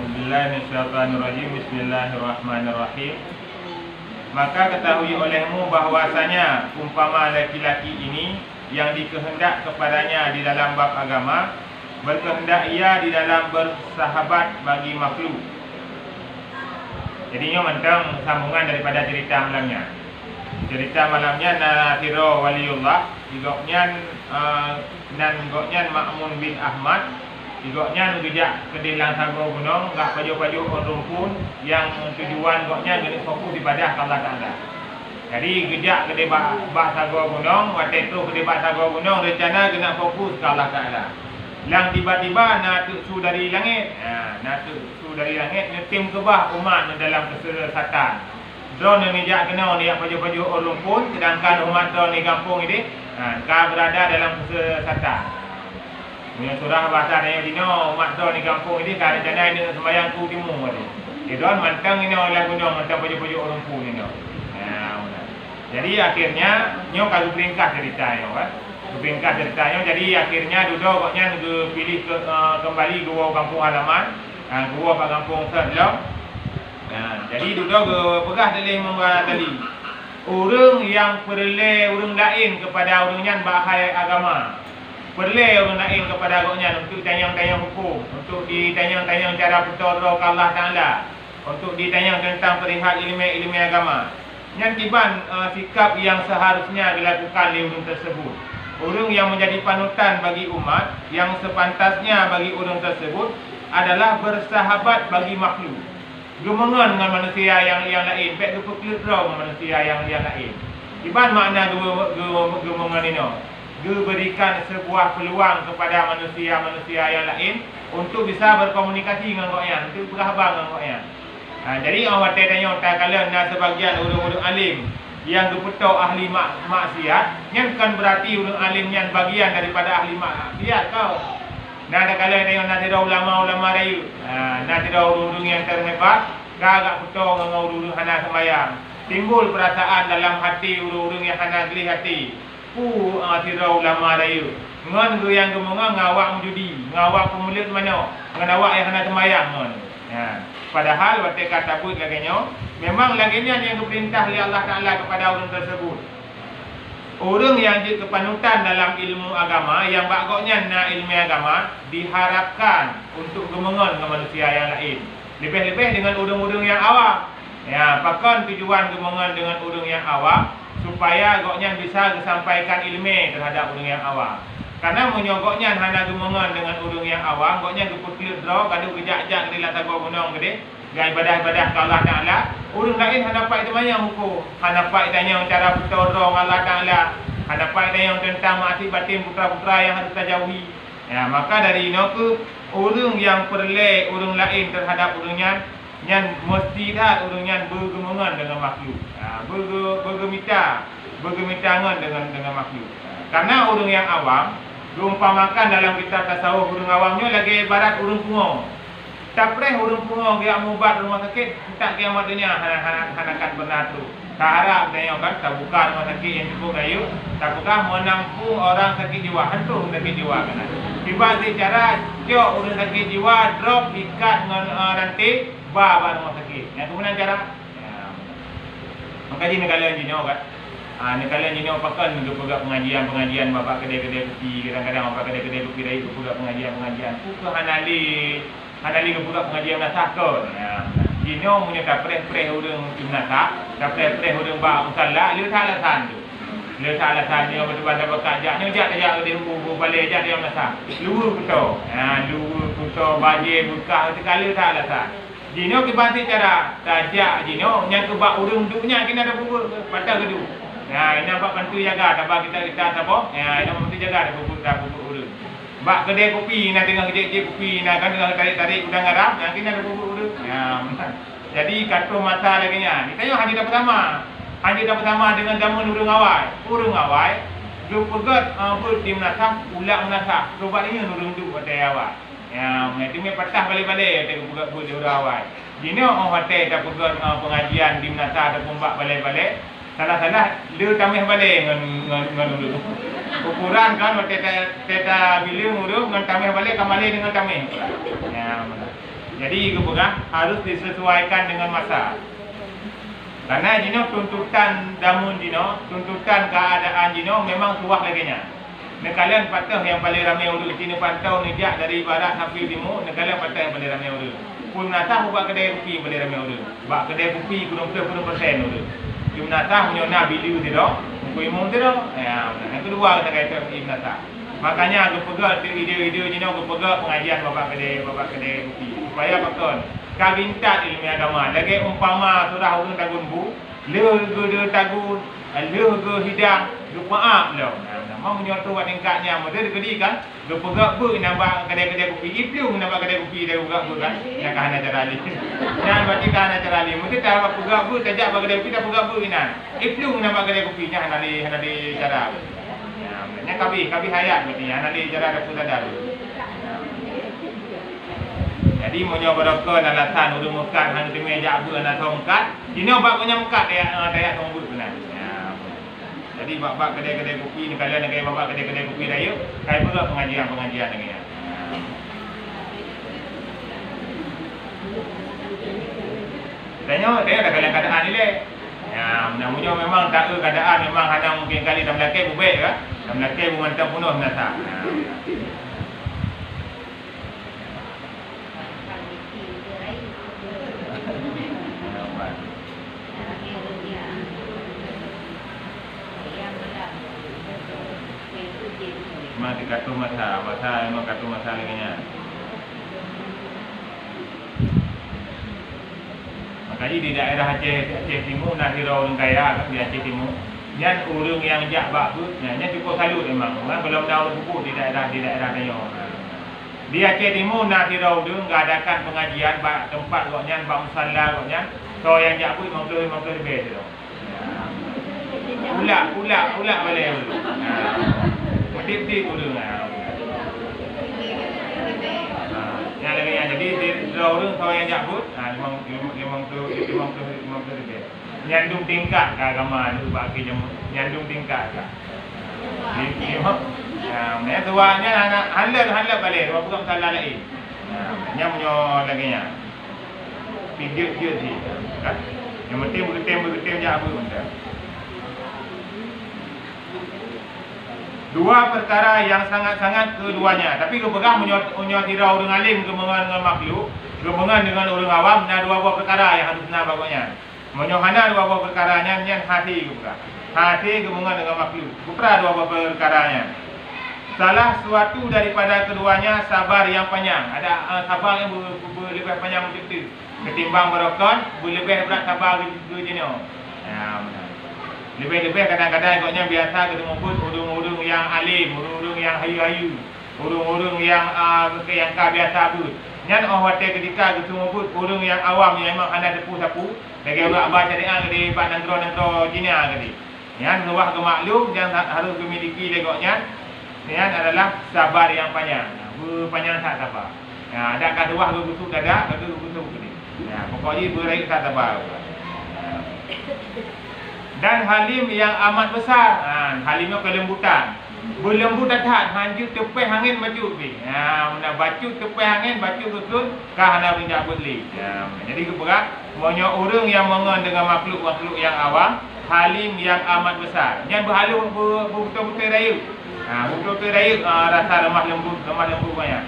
A'udzubillahi minasyaitonirrajim. Bismillahirrahmanirrahim. Maka ketahui olehmu bahwasanya umpama laki-laki ini yang dikehendak kepadanya di dalam bab agama, berkehendak ia di dalam bersahabat bagi makhluk. Jadinya mentang sambungan daripada cerita malamnya. Cerita malamnya Nathiro Waliullah, igoknya goknya Ma'mun bin Ahmad, igoknya ngejak ke delang sago gunung, gak paju-paju orang pun yang tujuan goknya gak fokus ibadah Allah Ta'ala. Jadi gejak ke bak sago gunung, waktu itu ke bak sago gunung rencana kena fokus ke Allah Ta'ala. Lang tiba-tiba nak su dari langit, nak su dari langit ngetim ke bah umat dalam kesesatan. Drone ni jak kena dia paju-paju orang pun, sedangkan umat drone ni kampung ini kau berada dalam kesesatan. Punya surah bahasa dia dino umat drone ni kampung ini kau rencana ini sembahyang ku timur tadi. Drone mantang ini orang gunung mantang paju-paju orang pun ini. Jadi akhirnya nyo kalau peringkat ceritanya kan. Peringkat ceritanya jadi akhirnya duduk koknya pilih kembali gua kampung halaman, gua pak kampung Sedlo. Jadi duduk pegah tali membuat tali. Orang yang perle orang lain kepada orangnya bahaya agama. Perle orang lain kepada koknya untuk tanya-tanya hukum, untuk ditanya-tanya cara berdoa ke Allah Taala, untuk ditanya tentang perihal ilmu agama. Yang tiban sikap yang seharusnya dilakukan oleh orang tersebut. Orang yang menjadi panutan bagi umat, yang sepantasnya bagi orang tersebut adalah bersahabat bagi makhluk. Gemengan dengan manusia yang lain, baik berkelirau dengan manusia yang lain. Tiban makna gemengan ini. Berikan sebuah peluang kepada manusia-manusia yang lain untuk bisa berkomunikasi dengan koknya, untuk berkhabar dengan koknya. Jadi orang tanya tak kala sebagian orang-orang alim yang berpetuk ahli maksiat, yang kan berarti orang alim yang bagian daripada ahli maksiat kau. Ada kala tengok nak tidak ulama-ulama rayu, nak tidak orang-orang yang terhebat, gagak petuk dengan orang-orang hana sembahyang. Timbul perasaan dalam hati orang-orang yang hana geli hati. Tidak ulama rayu. Ngan tu yang gemungan ngawak menjudi, ngawak pemulit mana, ngan awak yang hana sembahyang ngan. Padahal waktu kata but laginya, memang laginya yang diperintah oleh Allah Ta'ala kepada orang tersebut. Orang yang jadi kepanutan dalam ilmu agama, yang bagoknya nak ilmu agama, diharapkan untuk gemengan dengan manusia yang lain. Lebih-lebih dengan orang-orang yang awam. Pakan tujuan gemengan dengan orang yang awam, supaya goknya bisa disampaikan ilmu terhadap orang yang awam. Karena menyogoknya hana gemengan dengan orang yang awam, goknya kepuklir draw, kadu kejak-jak di latar gunung gede, gaya ibadah-ibadah ke Allah Ta'ala. Orang lain hana pak tanya hukum, hana pak tanya cara bertolong Allah Ta'ala, hana pak tanya tentang mati batin putra-putra yang harus terjauhi. Maka dari ini ke orang yang perle orang lain terhadap orangnya, yang mesti dah orangnya bergemengan dengan makhluk, bergemitangan dengan makhluk. Karena orang yang awam diumpamakan dalam kitab tasawuf, orang awamnya lagi ibarat orang pungo. Tak pernah orang pungo dia mubat rumah sakit, tak kiamat dunia hanakan bernatu. Tak harap tanya kan, tak buka rumah sakit yang cukup kayu, tak buka menampung orang sakit jiwa, hantu sakit jiwa kan. Tiba secara ciok orang sakit jiwa drop ikat dengan rantai bawa rumah sakit. Yang kemudian cara maka ini kalian jinyo kan. Ni kalian ini pakai untuk pegang pengajian bapak kedai-kedai kopi, kadang-kadang bapak kedai-kedai kopi dari pegang pengajian. Bukan hanali ke pegang pengajian nasah tu. Ini punya kapres-pres orang nasah, kapres-pres orang bak musalla, dia tak alasan tu. Dia tak alasan dia betul-betul bakat jak, ni jak dia buku balik jak dia nasah. Luar betul. Luar betul bajir buka sekali tak alasan. Jino kebasi cara tajak jino yang kebak orang duduknya kena ada buku patah gedung. Ini nampak bantu jaga, tak kita apa? Ini bantu jaga ada buku urut. Bak kedai kopi, nak tengah kedai kopi, nak kan tengah tarik udang garam, nanti ada buku urut. Jadi kata mata lagi nya. Ni tayo hari pertama. Hari pertama dengan zaman urung awal. Urung awal dia pegat di menasah, ulak menasah. Coba ini urung duk pada awal. Itu me patah balik-balik tak pegat buat dia awal. Dino orang hotel tak pegat pengajian di menasah ataupun bak balik-balik. Salah-salah dia tamih balik dengan dulu. Ukuran kan teta bila muru dengan tamih balik kembali dengan tamih. Jadi harus disesuaikan dengan masa. Karena tuntutan damun tuntutan keadaan memang tuah lagi nya. Kalian patah yang paling ramai urut Cina pantau nejak dari barat sampai timur, kalian patah yang paling ramai urut. Pun natah buat kedai kopi paling ramai urut. Buat kedai kopi 90% urut. Cuma natah punya nabi liu tidak, kuimung tidak. Yang kedua kita kata Ibn Natah. Makanya aku pegang video-video aku pegang pengajian bapak kedai kopi. Supaya betul. Kabintat ilmu agama. Lagi umpama surah urut tagun bu, le tagun, le hidang, maaf lo. Mau menyoto buat tingkatnya, model gede kan? Gepegak bu nampak kedai-kedai kopi, ipliu nampak kedai kopi dia gepegak bu kan? Yang kahana cara ali. Yang berarti kahana cara ali. Mesti tak pegak bu, tajak kedai kopi tak pegak bu inan. Ipliu nampak kedai kopi nya hana di cara. Yang kabi hayat berarti hana di cara ada pun ada. Jadi mau nyoba doktor alasan urung mekat hang di meja bu anak tongkat. Ini obat punya mekat dia tonggut benar. Jadi bapak kedai-kedai kopi ni kalian nak bapak kedai-kedai kopi dah yuk. Kai pula pengajian lagi ya. Tanya dia ada keadaan ni le. Ya, namanya memang tak ada keadaan memang hanya mungkin kali dalam laki bubek ke. Dalam laki bu mantap penuh nasa. Memang dikatu masa memang katu masa lagi nya. Makanya di daerah Aceh Timur nak hirau orang kaya kan di Aceh Timur. Yang urang yang jak bagus, yang cukup salut memang. Orang belum tahu buku di daerah dayo. Di Aceh Timur nak hirau dia ngadakan pengajian tempat goknya bang musalla goknya. So yang jak pun 50 lebih tu. Ulak boleh dulu. Tip-tip dulu yang lagi yang jadi orang tahu yang jabut, memang tu lebih. Nyandung tingkat agama tu bagi nyandung tingkat. Ni tuanya anak handal balik, bukan salah lagi. Yang punya lagi nya. Video sih. Yang penting jabut benda. Dua perkara yang sangat-sangat keduanya. Tapi kepegang menyot irau dengan alim, kemengan dengan makhluk, kemengan dengan orang awam, dan dua buah perkara yang harus nak bagusnya. Menyohana dua buah perkaranya, yang hati kepegang. Hati kemengan dengan makhluk. Kepegang dua buah perkaranya. Salah suatu daripada keduanya sabar yang panjang. Ada sabar yang lebih panjang macam tu. Ketimbang berokon, lebih berat sabar gitu jenis. Lebih-lebih kadang-kadang ikutnya biasa ketemu pun urung-urung yang alim, urung-urung yang hayu-hayu, urung-urung yang biasa pun. Nyan orang watak ketika ketemu pun urung yang awam yang memang ada depu-sapu. Lagi orang baca dia ke pak nantro Cina ke. Nyan luah ke maklum yang harus dimiliki legoknya. Nyan adalah sabar yang panjang. Berpanjang tak sabar. Ada kaduah bergusuk dada, kadu bergusuk ke dia. Pokoknya beraih tak sabar. Dan halim yang amat besar. Halimnya kelembutan. Berlembut datang, hanjut tepi angin baju pi. Nak baju tepi angin, baju betul kah nak pinjak beli. Jadi keberat, banyak orang yang mengen dengan makhluk yang awam, halim yang amat besar. Yang berhalu betul-betul rayu. Betul-betul rayu rasa lemah lembut banyak.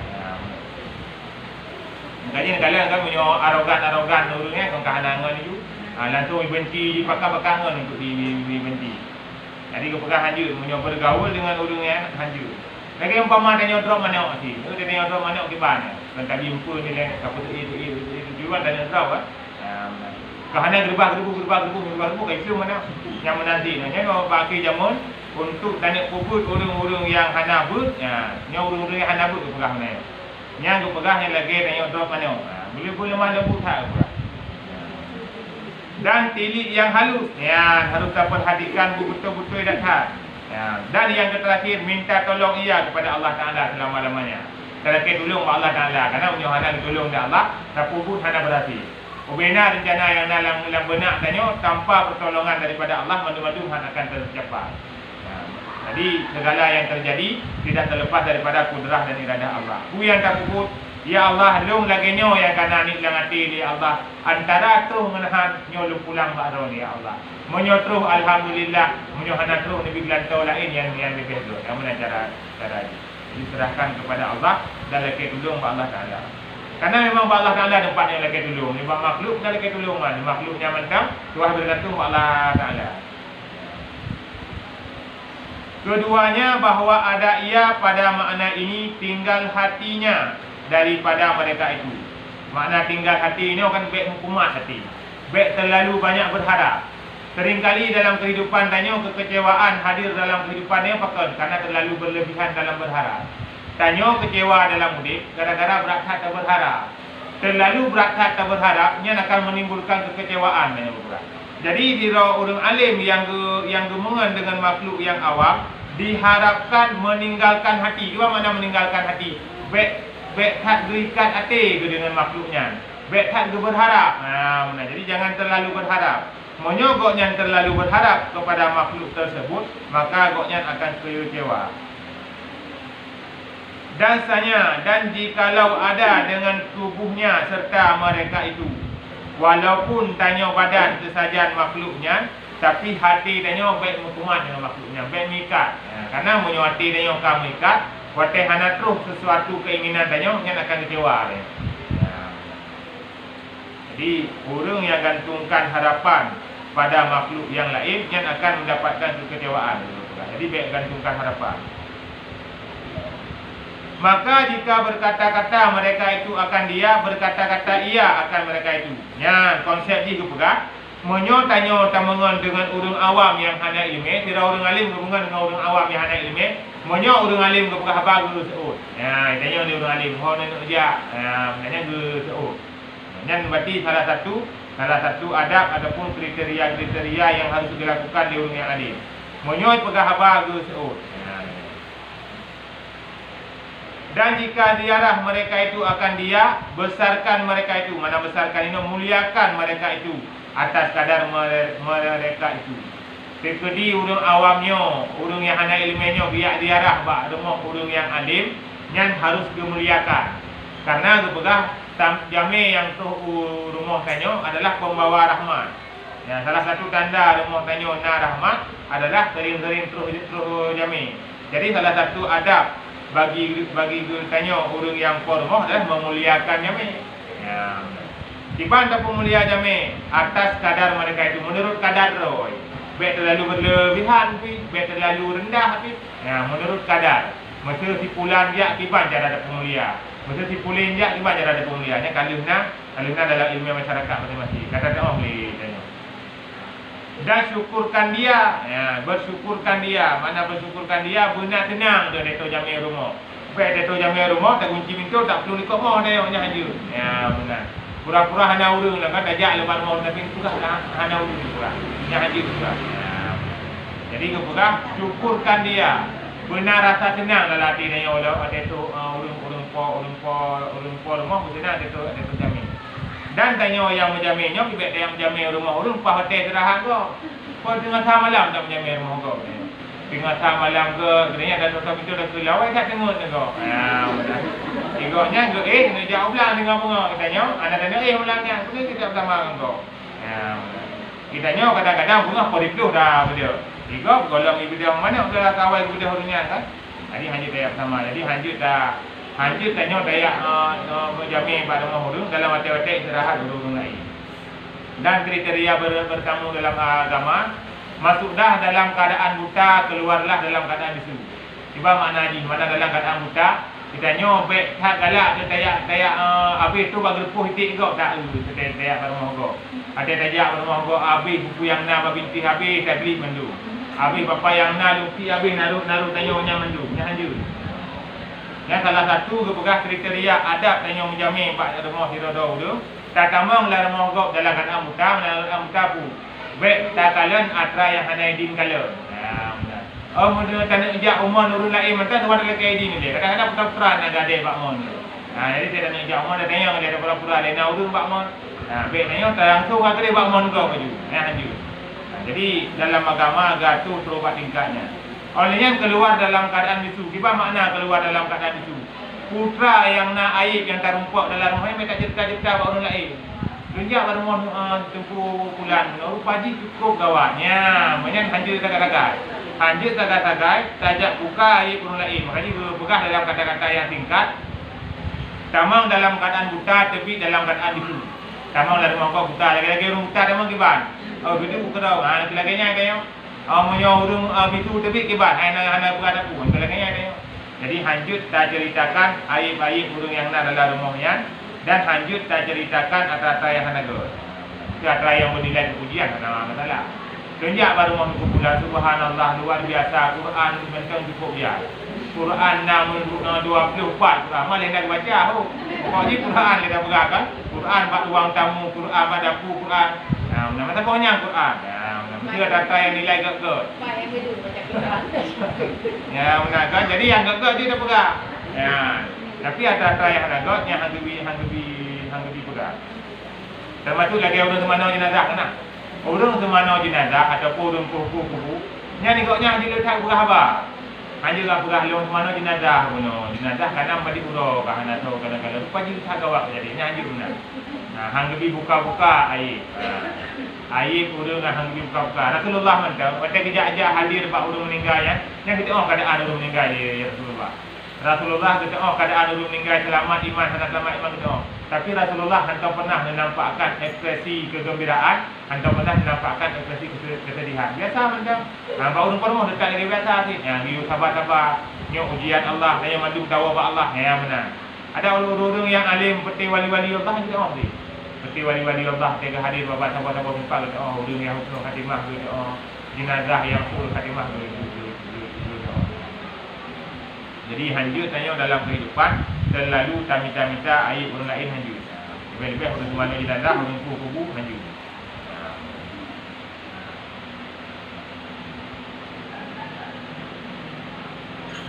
Makanya kalian kan punya arogan orangnya kan kahanangan itu. Langsung benci pakar-pakar untuk dibenci. Jadi kepegang hanjur menyo bergaul dengan orang yang hanjur. Lagi umpama tanya drop mana sih? Dia tanya drop mana ke mana? Dan tadi umpul ni lah kaput itu jual dan drop kahana gerbah gerubu kai film mana yang menanti. Nanya bagi jamun untuk tanya puput orang-orang yang hana but, orang-orang yang hana but kepegang mana. Yang kepegang yang lagi tanya drop mana. Boleh mana but tak pula. Dan tilik yang halus harus diperhatikan betul-betul datang. Dan yang terakhir minta tolong ia kepada Allah Taala selama-lamanya. Terakhir tolong Allah Taala karena menyohana tolong dari Allah tapi pun hana berarti. Ubena rencana yang dalam benak tanya tanpa pertolongan daripada Allah madu-madu akan tercapai. Jadi segala yang terjadi tidak terlepas daripada kudrah dan iradah Allah. Ku yang tak puput Ya Allah lung lagi nyo yang kana ni lang ati ni Allah antara tu menahan nyo lu pulang baro ni ya Allah. Menyo terus alhamdulillah, menyo hana terus ni biglan tau lain yang lebih tu. Kamu nak cara diserahkan kepada Allah dan lagi tolong Allah Taala. Karena memang Allah Taala tempat yang lagi tolong. Ni buat makhluk dah lagi tolong kan. Makhluk nyaman kam, Tuhan bergantung Allah Taala. Keduanya bahawa ada ia pada makna ini tinggal hatinya daripada mereka itu. Makna tinggal hati ini akan baik hukumat hati. Baik terlalu banyak berharap. Seringkali dalam kehidupan tanya kekecewaan hadir dalam kehidupannya pakai karena terlalu berlebihan dalam berharap. Tanya kecewa dalam mudik gara-gara berat hati berharap. Terlalu berat hati berharap nya akan menimbulkan kekecewaan tanya berat. Jadi dira orang alim yang gemengan dengan makhluk yang awam diharapkan meninggalkan hati. Apa makna meninggalkan hati? Baik tak berikat hati dengan makhluknya. Baik tak berharap. Jadi jangan terlalu berharap. Menyogoknya terlalu berharap kepada makhluk tersebut, maka goknya akan kecewa. Dan jikalau ada dengan tubuhnya serta mereka itu, walaupun tanya badan kesajian makhluknya, tapi hati tanya baik mukumat dengan makhluknya, baik mikat. Karena menyo hati tanya kamu mikat, watai hana terus sesuatu keinginan tanya, yang akan kecewa. Jadi orang yang gantungkan harapan pada makhluk yang lain yang akan mendapatkan kekecewaan. Jadi baik gantungkan harapan. Maka jika berkata-kata mereka itu akan dia, berkata-kata ia akan mereka itu. Ya, konsep ni aku pegang. Menyo tanya tamangan dengan orang awam yang hana ilmu, tidak orang alim hubungan dengan orang awam yang hana ilmu. Menyo orang alim ke pegang habaq seut. Ya, tanya ni orang alim, ho nak dia. Tanya ke seut. Dan berarti salah satu adab ataupun kriteria yang harus dilakukan di orang yang alim. Menyo pegang habaq seut. Dan jika diarah mereka itu akan dia, besarkan mereka itu. Mana besarkan ini, muliakan mereka itu atas kadar mereka itu. Sekedi orang awamnya, orang yang hana ilmunya, biar diarah bak rumah orang yang alim, yang harus dimuliakan. Karena kepegah jami yang tu rumah tanyo adalah pembawa rahmat. Ya, salah satu tanda rumah tanyo na rahmat adalah sering-sering terus jami. Jadi salah satu adab bagi tanya orang yang kormoh adalah memuliakan jami. Ya. Tiban tak pemulia jami atas kadar mereka itu menurut kadar roy. Baik terlalu berlebihan baik terlalu rendah ya, menurut kadar. Masa si pulan dia tiban cara ada pemulia. Masa si pulin dia tiban cara ada pemulia. Nya kalihna dalam ilmu masyarakat masing-masing. Kata tak boleh tanya. Dan syukurkan dia, ya, bersyukurkan dia. Mana bersyukurkan dia, benar tenang dia deto jami rumah. Baik deto jami rumah, tak kunci pintu, tak perlu ikut mau dia hanya haji. Ya, benar. Pura-pura hana urang lah kan, ajak lepas mau tapi juga hana urang pura. Hanya haji juga. Ya. Jadi kepura syukurkan dia. Benar rasa tenang dalam hati dia Allah deto urang po rumah benar deto jami. Dan tanya yang menjaminnya, kibet yang menjamin rumah orang, pas hotel istirahat kau. Kau tengah tengah malam tak menjamin rumah kau. Tengah tengah malam ke, sebenarnya ada tutup pintu dah kelawai tak tengok kau. Igoknya ke ngejak ulang dengan bunga. Katanya, anak tanya ulangnya, kenapa kita bersama dengan kau? Kitanya kadang-kadang bunga poripuh dah dia. Igok kalau ibadah mana sudah kawai ibadah orangnya kan? Jadi hanya dia bersama. Jadi Hanjut tanya dayak menjamin pada rumah orang dalam hati-hati istirahat orang lain. Dan kriteria bertamu dalam agama, masuklah dalam keadaan buta, keluarlah dalam keadaan bisu. Tiba makna ni, mana dalam keadaan buta, kita nyobek tak galak dia dayak habis tu bagi lepuh hitik kau tak dayak pada rumah kau. Ada dayak pada rumah kau habis buku yang na binti habis tak beli mendu. Habis bapa yang na lupi habis naruh tanya nya mendu, nya hanjut. Yang salah satu kepegah kriteria adab tanya menjamin pak rumah hirodo tu tak tamang la rumah gop dalam keadaan muta dalam tabu baik tak kalian atra yang hana idin kala mun tanah ijak umon urun lain mentah tu ada lagi idin dia kadang-kadang putra-putra nak gade pak mon jadi dia nak ijak umon dia tanya dia ada pura-pura lain urun pak mon baik tanya langsung agak pak mon kau maju haju jadi dalam agama agak tu terubat tingkatnya. Olehnya keluar dalam keadaan bisu. Apa makna keluar dalam keadaan bisu? putra yang nak aib yang tarumpak dalam rumah mereka cerita-cerita kat orang lain. Tunjuk pada rumah tempuh bulan. Rupa ji cukup gawatnya. Macam hancur tagak-tagak. Hancur tagak-tagak, tajak buka aib orang lain. Makanya berpegah dalam kata-kata yang singkat. Tamang dalam keadaan buta, tapi dalam keadaan bisu. Tamang dalam rumah kau buta, lagi-lagi orang buta tamang kiban. Oh, gitu buka tau. Lagi-laginya kayak menyuruh bisu tapi kiban. Hanya buka tak pun. Lagi-laginya kayak. Jadi hancur tak ceritakan aib-aib burung yang nak dalam rumahnya. Dan hancur tak ceritakan atas-atas yang nak gol. Itu atas yang bernilai kepujian. Kena masalah. Tunjuk baru rumah kumpulan. Subhanallah, luar biasa. Quran mentang cukup dia. Quran 24 Quran. Malah nak baca. Pokoknya Quran dia dah beragam. Quran buat ruang tamu. Quran buat dapur. Quran. Nama pokoknya Quran. Mesti ada data yang nilai gak-gak. Ya, benar kan? Jadi yang gak-gak dia dah pegang. Ya. Tapi ada data yang gak-gak yang hang lebih pegang. Termasuk lagi orang semana jenazah kena. Orang semana jenazah ataupun orang kuku-kuku. Yang ni gaknya dia letak berapa? Hanya lah perah long semana jenazah puno. Jenazah kanam balik uro kahana tahu kadang-kadang rupa je tak gawak jadi hanya benar. Nah, hang lebih buka-buka air. Air urang hang lebih buka-buka. Rasulullah mantap, pada kejap-kejap hadir pak urang meninggal ya. Yang kita keadaan urang meninggal ya Rasulullah. Rasulullah kata keadaan urang meninggal selamat iman sangat selamat iman kita. Tapi Rasulullah hantar pernah menampakkan ekspresi kegembiraan, hantar pernah menampakkan ekspresi kesedihan. Biasa macam pak urang permoh dekat lagi biasa sih. Yang dia sabar-sabar, nyok ujian Allah, saya madu tawa pak Allah. Ya benar. Ada orang-orang yang alim seperti wali-wali Allah kita sih. Seperti wali-wali Allah ketika hadir bapak sahabat-sahabat sempat kata orang yang husnul khatimah gitu, jenazah yang full khatimah gitu. Jadi hancur tanya dalam kehidupan terlalu tamita-mita aib orang lain hancur. Lebih-lebih orang semana jenazah orang kubu hancur.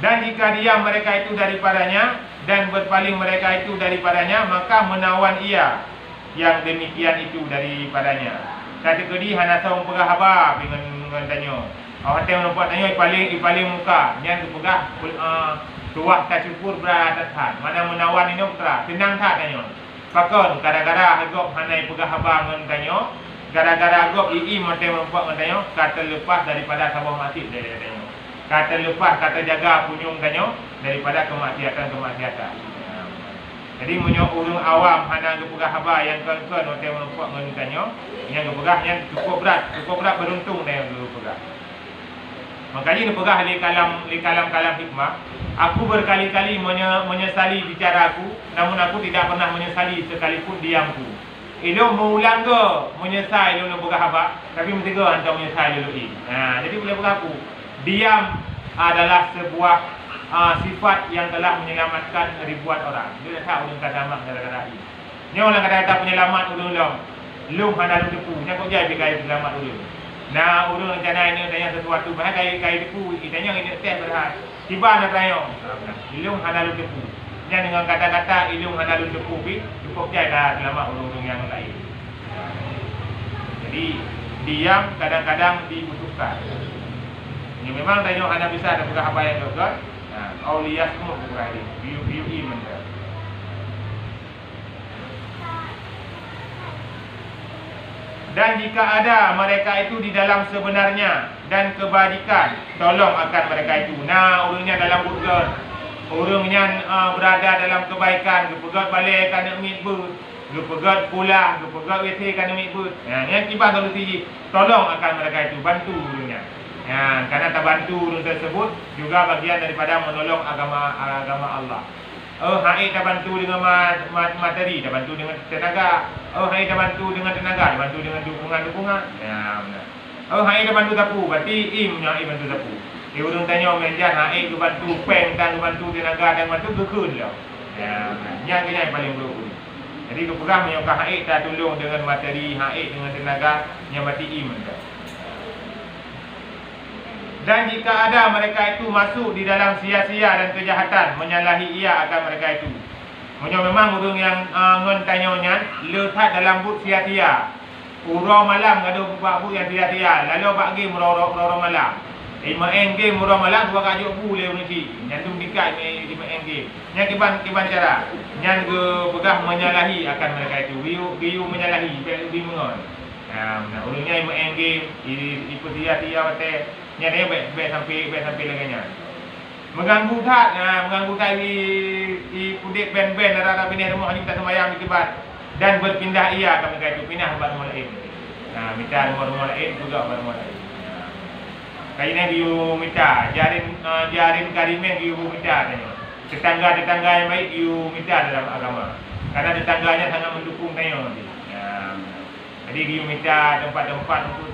Dan jika diam mereka itu daripadanya dan berpaling mereka itu daripadanya, maka menawan ia yang demikian itu daripadanya. Kata kedi hana saung pegah haba dengan tanya. Awak tengok nampak tanya ipaling muka. Yang tu pegah tuak tak syukur beratas hat. Mana menawan ini putra. Tenang tak tanya. Pakon gara-gara agak hanai pegah haba dengan tanya. Gara-gara agak ii mate nampak dengan tanya. Kata lepas daripada sabah mati dia tanya. Kata lepas, kata jaga punyung tanya daripada kemaksiatan. Jadi menyok urung awam hana gepegah haba yang kan-kan hotel nampak ngentanyo yang gepegah yang cukup berat beruntung dia dulu pegah. Makanya dia pegah li kalam hikmah. Aku berkali-kali menyesali bicara aku, namun aku tidak pernah menyesali sekalipun diamku. Ilmu mengulang ke menyesal ilmu pegah haba, tapi mesti ke hantar menyesal dulu ni. Jadi boleh pegah aku. Diam adalah sebuah sifat yang telah menyelamatkan ribuan orang. Dia tak ulun kata mak gara-gara ini. Ni orang kata penyelamat ulun-ulun. Lum hana lum depu. Nya kok jadi kai selamat ulun. Nah, ulun rencana ini tanya sesuatu bah kai depu, itanya ini teh berhad. Tiba nak tanya. Ilung hana lum depu. Nya dengan kata-kata ilung hana lum depu bi cukup jaga selamat ulun-ulun yang lain. Jadi diam kadang-kadang dibutuhkan. Ya memang tanya hana bisa ada pegah apa yang gagal. Aulia semua berada view iman. Dan jika ada mereka itu di dalam sebenarnya dan kebajikan, tolong akan mereka itu. Nah, orangnya dalam burga, orangnya berada dalam kebaikan, gepegat balik kan nak mikbut, gepegat pula, gepegat WC kan nak mikbut. Yang tiba solusi, tolong akan mereka itu, bantu orangnya. Karena terbantu urun tersebut juga bagian daripada menolong agama Allah. Hai terbantu dengan materi, terbantu dengan tenaga. Hai terbantu dengan tenaga, terbantu dengan dukungan. Ya benar. Hai terbantu tapu, berarti imnya bantu tapu. Urun tanya menjan hai bantu peng dan bantu tenaga dan bantu gekun lah. Ya benar. Yang paling perlu. Jadi kepegang menyokah hai tak tolong dengan materi, hai dengan tenaga, yang berarti im dah. Dan jika ada mereka itu masuk di dalam sia-sia dan kejahatan, menyalahi ia akan mereka itu. Memang orang yang ngontanyonya letak dalam but sia-sia. Urau malam ada buat but yang sia-sia. Lalu bagi merorok malam. engge murah malang dua kajuk boleh unuci. Nyandung dikai lima engge. Yang kiban cara. Yang ke begah menyalahi akan mereka itu. Biu menyalahi lebih mengon. Nah, ulungnya lima engge ikut dia wate. Nyanya baik sampai laganya. Mengganggu tak di kudik ben-ben rara bini rumah ni tak sembahyang di kibat dan berpindah ia kami kata itu pindah buat rumah lain. Nah, minta rumah lain juga buat rumah lain. Kayaknya diu minta jarin karimen diu minta tanya. Tetangga yang baik diu minta dalam agama. Karena tetangganya sangat mendukung tanya. Jadi diu minta tempat-tempat untuk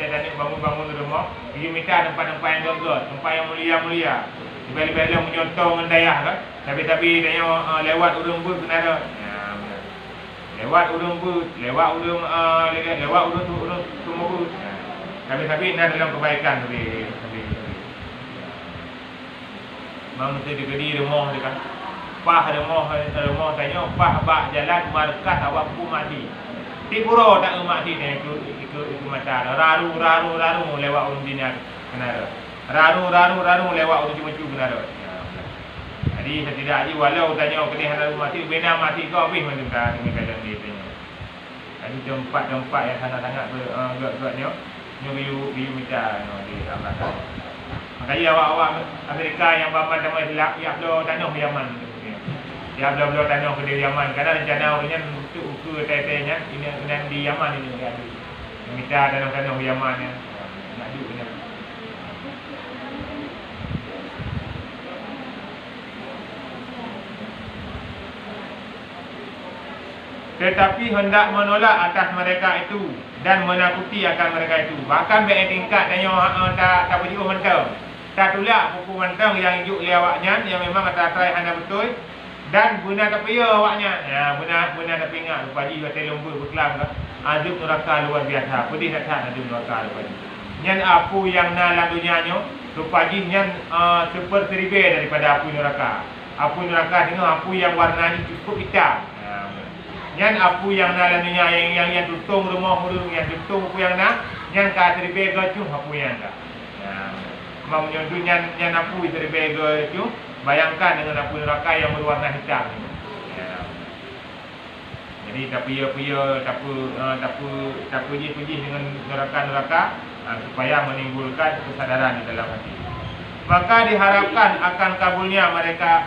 tidak bangun rumah. Diu minta tempat-tempat yang gagah, tempat yang mulia-mulia. Bila menyontoh mendayah kan. Tapi tanya lewat urung bus benar. Lewat urung semua bus. Tapi nak dalam kebaikan lebih. Manusia di rumah dia kan. Pah rumah tanya pah bak jalan markas awak ku mati. Ti pura tak mati tanya ikut mata. Raru lewat urung dinar benar. Raru lewat urung cucu benar. Jadi setidaknya walau tanya kena halau mati benar mati kau habis macam dah dengan keadaan dia tanya. Jadi tempat-tempat yang sangat-sangat gerak-geraknya biu minta di Amerika. Makanya awak Amerika yang bapa sama Islam ya lo tanah Yaman. Ya lo tanah ke Yaman karena rencana orangnya untuk ke tetenya ini di Yaman ini ada. Minta tanah Yaman ya. Nak juga. Tetapi hendak menolak atas mereka itu dan menakuti akan mereka itu. Bahkan baik tingkat tanya tak berjuru mentang. Tak tolak buku mentang yang hidup lewatnya yang memang atas anda betul dan guna tak payah awaknya. Ya benar tak ingat lupa ji kata lembu berkelam ke. Azab neraka luar biasa. Pedih tak azab neraka lupa ji. Nyan apa yang dalam dunianya lupa ji nyan seperti daripada api neraka. Api neraka dengan api yang warnanya cukup hitam. Yang apa yang dalam dunia yang tutung rumah hurung yang tutung apa yang nak yang ka terbega tu apa yang dah. Mau menyondu yang apa terbega tu bayangkan dengan api neraka yang berwarna hitam. Jadi tapi puji dengan neraka supaya menimbulkan kesadaran di dalam hati. Maka diharapkan akan kabulnya mereka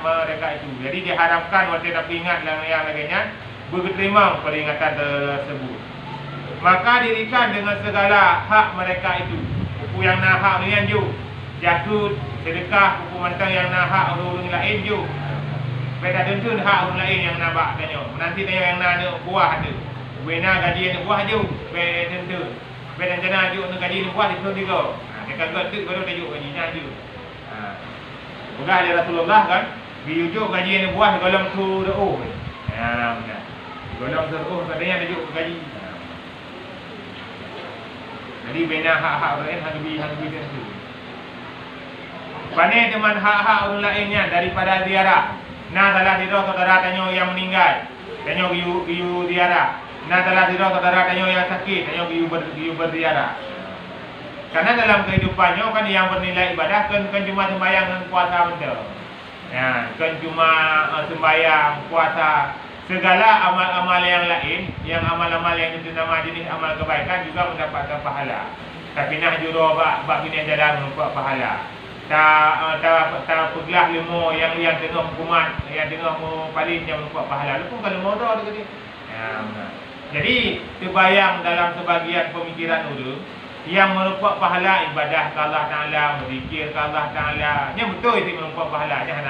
itu. Jadi diharapkan waktu tapi ingat yang lainnya berterima peringatan tersebut. Maka dirikan dengan segala hak mereka itu. Buku yang nak hak ni ju. Jatuh sedekah buku mentang yang nak hak orang lain ju. Beda tentu hak orang lain yang nak bak tanya. Nanti tanya yang nak ada buah ada. Bena gaji ada buah ju. Beda tentu. Beda jana ju nak gaji buah itu juga. Dekat tu baru tajuk gajinya ju. Bukan ada Rasulullah kan. Biujuk gaji ada buah golong tu doh. Benar. Golong teruh katanya ada juga gaji. Jadi bina hak-hak orang lain hang lebih tentu. Pandai teman hak-hak orang lainnya daripada ziarah. Nah salah diro saudara tanya yang meninggal. Tanya giu ziarah. Nah salah diro saudara tanya yang sakit. Tanya giu berziarah. Karena dalam kehidupannya kan yang bernilai ibadah kan cuma sembahyang dan puasa betul. Ya, kan cuma sembahyang, puasa. Segala amal-amal yang lain, yang amal-amal yang itu nama jenis amal kebaikan juga mendapatkan pahala. Tapi nak juru bak bina jalan mendapat pahala. Tak pergilah lemo yang tengah hukuman, yang tengah paling yang mendapat pahala. Lepas kalau mau tahu dia. Jadi terbayang dalam sebagian pemikiran dulu yang mendapat pahala ibadah ke Allah Taala, berzikir ke Allah Taala. Yang betul itu mendapat pahala, jangan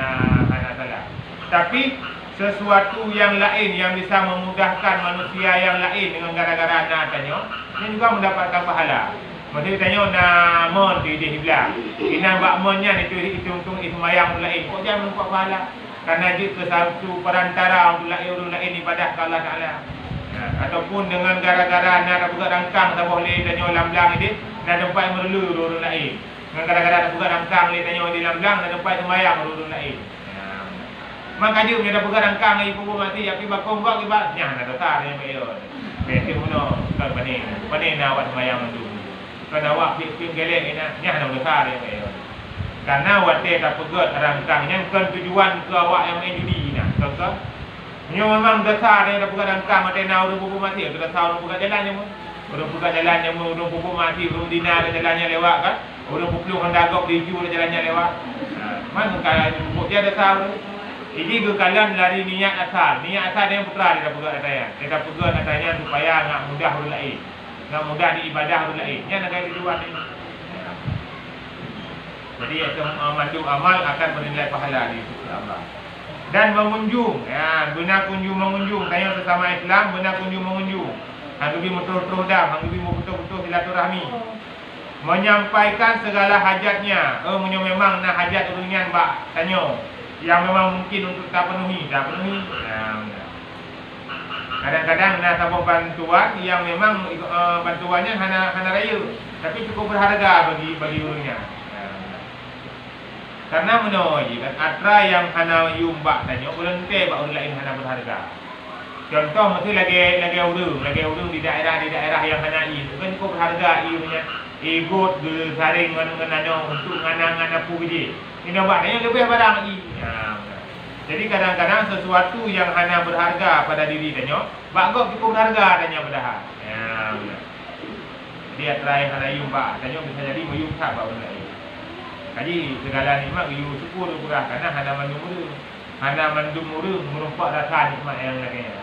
salah. Tapi sesuatu yang lain yang bisa memudahkan manusia yang lain dengan gara-gara nak tanya, ini juga mendapatkan pahala. Maksudnya tanya nak di hiblah. Ina bak monnya itu untung ismayang lain. Kok jangan mendapat pahala? Karena dia satu perantara untuk orang lain ibadah ke Allah Taala. Ataupun dengan gara-gara nak buka rangkang tak boleh tanya lam-lam ini, nak dapat merelu orang lain. Dengan gara-gara nak buka rangkang boleh tanya di lam-lam, nak dapat sembahyang orang lain. Maka dia punya pegang rangkang ibu mati tapi bakong buat ibadah nak dosa dia mayo. Beti muno kan panen nak buat sembahyang tu. Kena awak pik gelek ni hanya besar dia. Karena wate tak pegot rangkangnya bukan tujuan ke awak yang main judi nah. Contoh. Nyo memang besar dia dah pegot rangkang mati nak urung pupu mati, kita tahu urung pegot jalannya pun. Urung pegot jalannya pun urung pupu mati, urung dinar jalannya lewat kan. Urung pupu hendagok diju jalannya lewat. Mana kalau pupuk dia dah tahu. Ini kekalan lari niat asal. Niat asal dia putra dia dah pegot ataya. Dia dah pegot atanya supaya nak mudah urung lain. Nak mudah diibadah urung lain. Nya nak kaya dua ni. Jadi mandu amal akan bernilai pahala di sisi Allah. Dan mengunjung, ya, benar kunjung mengunjung. Tanya sesama Islam, benar kunjung mengunjung. Hang lebih betul-betul dah, hang lebih betul-betul silaturahmi. Menyampaikan segala hajatnya. Memang nak hajat urungan bak tanya. Yang memang mungkin untuk tak penuhi. Kadang-kadang nak sabuk bantuan yang memang bantuannya hana raya. Tapi cukup berharga bagi urungan. Karena menoi kan atra yang hana yumbak tanya berhenti bak orang lain hana berharga. Contoh mesti lagi urung di daerah yang hana i kan cukup berharga iunya. Ikut ke saring ngan untuk ngana pu biji. Ini bak tanya lebih barang i. Jadi kadang-kadang sesuatu yang hana berharga pada diri tanya, bak gok cukup berharga tanya padahal. Dia atra yang hana yumbak tanya bisa jadi meyumsak bak orang lain. Jadi segala nikmat you syukur pula karena hana mandum muru merumpak rasa nikmat yang lainnya.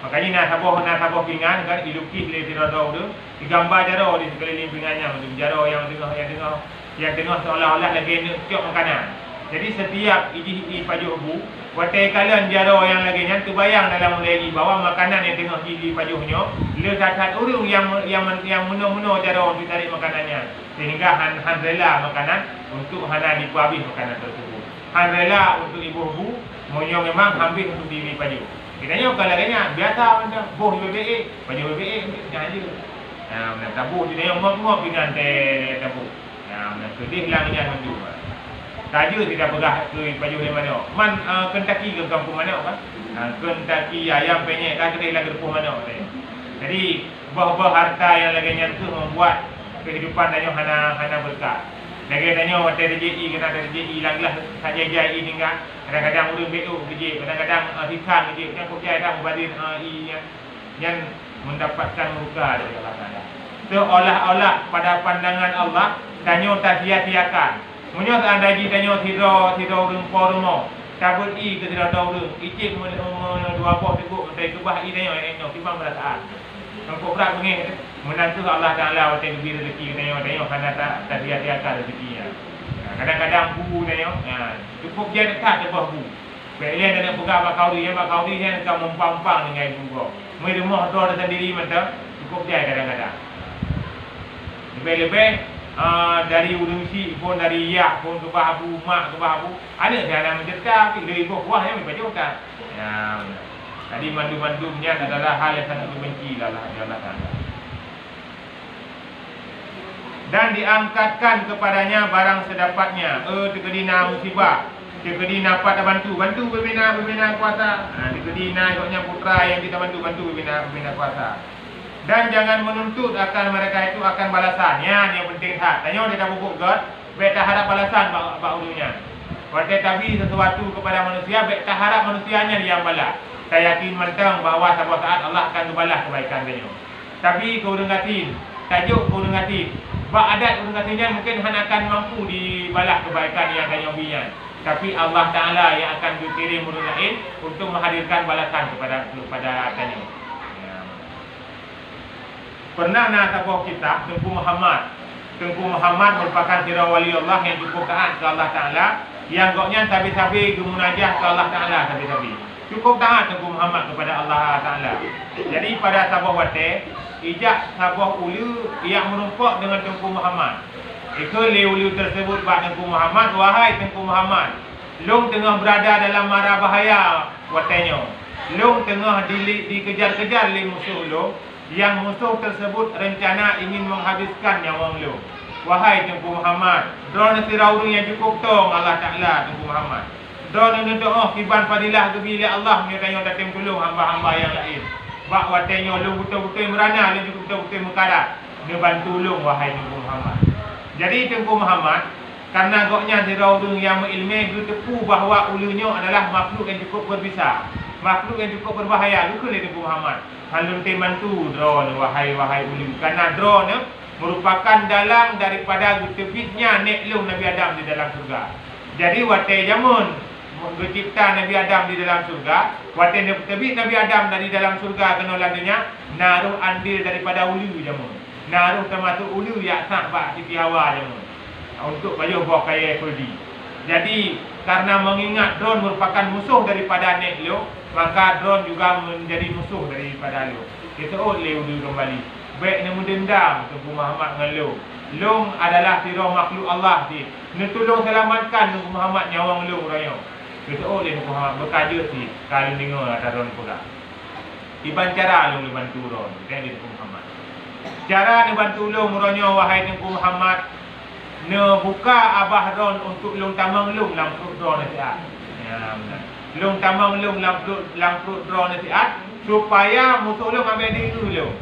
Makanya nak saboh pingan kan dilukis le tiradau tu, digambar jaro di sekeliling pingannya untuk jaro yang tengah seolah-olah lagi nak tiok makanan. Jadi setiap iji pajuh bu, watai kalian jaro yang laginya terbayang dalam lagi bawa makanan yang tengah di pajuhnya, le sat urung yang meno-meno jaro ditarik makanannya. Sehingga han rela makanan untuk hana dihabis makanan tersebut. Han rela untuk ibu-ibu monyo memang habis untuk diri paju. Kitanya kalau laganya biasa macam boh BBE, paju BBE jangan je. Nak tabuh dia yang ngop dengan tabuh. Nak sedih langnya mendu. Saja tidak pegah ke paju di mana. Man Kentucky ke kampung mana kan? Kentucky ayam penyek kan kedai lagi kampung mana. Jadi bah harta yang laganya tu membuat kehidupan danyo hana berkah. Lagi danyo wate RJI kena RJI langlah saja jai tinggal. Kadang-kadang urang beuk kerja, kadang-kadang hikan kerja, yang kerja dah mubadil yang mendapatkan muka dari Allah Taala. Seolah-olah pada pandangan Allah danyo tak sia-siakan. Munyo seandainya danyo tido urang pormo, tabul i ke tido urang, icik dua boh teguk mentai tubah i danyo timbang perasaan. Engkau berat mengin menantu Allah Taala waktu lebih rezeki tengok kerana tak sia-siakan rezekinya. Kadang-kadang buku tengok, cukup dia dekat dekat buku. Baiklah dia nak pegang bakau dia nak mempang-pang dengan ibu. Mai rumah dor sendiri mentah cukup dia kadang-kadang. Lebih-lebih dari urunsi pun dari yak pun ke bahabu mak ke bahabu ada dia nak mencerita lebih buah yang baca tak. Tadi mandu-mandumnya adalah hal yang sangat dibenci Allah Taala. Dan diangkatkan kepadanya barang sedapatnya. Terkedina musibah, terkedina dapat bantu berbina kuasa. Terkedina ikutnya putra yang kita bantu berbina kuasa. Dan jangan menuntut akan mereka itu akan balasannya. Yang penting hak. Tanya dia tak bubuk God, baik tak harap balasan bak ulunya. Waktu tabi sesuatu kepada manusia, baik tak harap manusianya yang balas. Saya yakin mentang bahawa satu saat Allah akan membalas kebaikan dia. Tapi kau dengatin, tajuk kau dengatin. Bak adat kau dengatinnya mungkin hanya akan mampu dibalas kebaikan yang kau biyan. Tapi Allah Taala yang akan dikirim orang lain untuk menghadirkan balasan kepada tanya. Pernah nak sebuah kitab Tengku Muhammad merupakan sirah wali Allah yang cukup taat ke Allah Taala, yang goknya sabi-sabi gemunajah ke Allah Taala sabi-sabi. Cukup taat Tengku Muhammad kepada Allah Taala. Jadi pada sabah wate, ijak sabah ulu yang merumpak dengan Tengku Muhammad. Ulu tersebut bak Tengku Muhammad, wahai Tengku Muhammad, long tengah berada dalam mara bahaya watenya. Long tengah dikejar-kejar oleh musuh long, yang musuh tersebut rencana ingin menghabiskan nyawa long. Wahai Tengku Muhammad, drone sirauru yang cukup tong Allah Taala Tengku Muhammad. Drone doa kiban fadilah kebilik Allah menyatakan datang tolong hamba-hamba yang lain. Bak watenya lu betul-betul merana, lu juga betul-betul mengkarat. dia bantu ulung wahai Tengku Muhammad. Jadi Tengku Muhammad, karena agaknya sira ulung yang berilmu dia tepu bahawa ulunya adalah makhluk yang cukup berbisa, makhluk yang cukup berbahaya. Luka Tengku Muhammad halun te bantu drone wahai ulung, karena drone merupakan dalang daripada terbitnya neklung Nabi Adam di dalam surga. Jadi watai jamun mencipta Nabi Adam di dalam surga, watai terbit Nabi Adam dari dalam surga kena lagunya naruh andil daripada ulu jamun, naruh termasuk ulu yang sah bak Siti Hawa jamun untuk bayuh bawa kaya khuldi. Jadi karena mengingat drone merupakan musuh daripada neklung, maka drone juga menjadi musuh daripada lu. Kita oleh ulu kembali. Baik nemu dendam Tengku Muhammad dengan Long. Long adalah sirah makhluk Allah di. Tolong selamatkan Tengku Muhammad nyawang Long raya. Kita oleh Tengku Muhammad berkaja si kalau dengar atas ron pula. Iban cara Long bantu ron. Tengok Tengku Muhammad. Cara ni bantu Long raya wahai Tengku Muhammad. Ne buka abah ron untuk Long tamang Long dalam perut ron nasihat. Ya benar. Long tamang Long dalam perut ron nasihat supaya musuh Long ambil diri Long.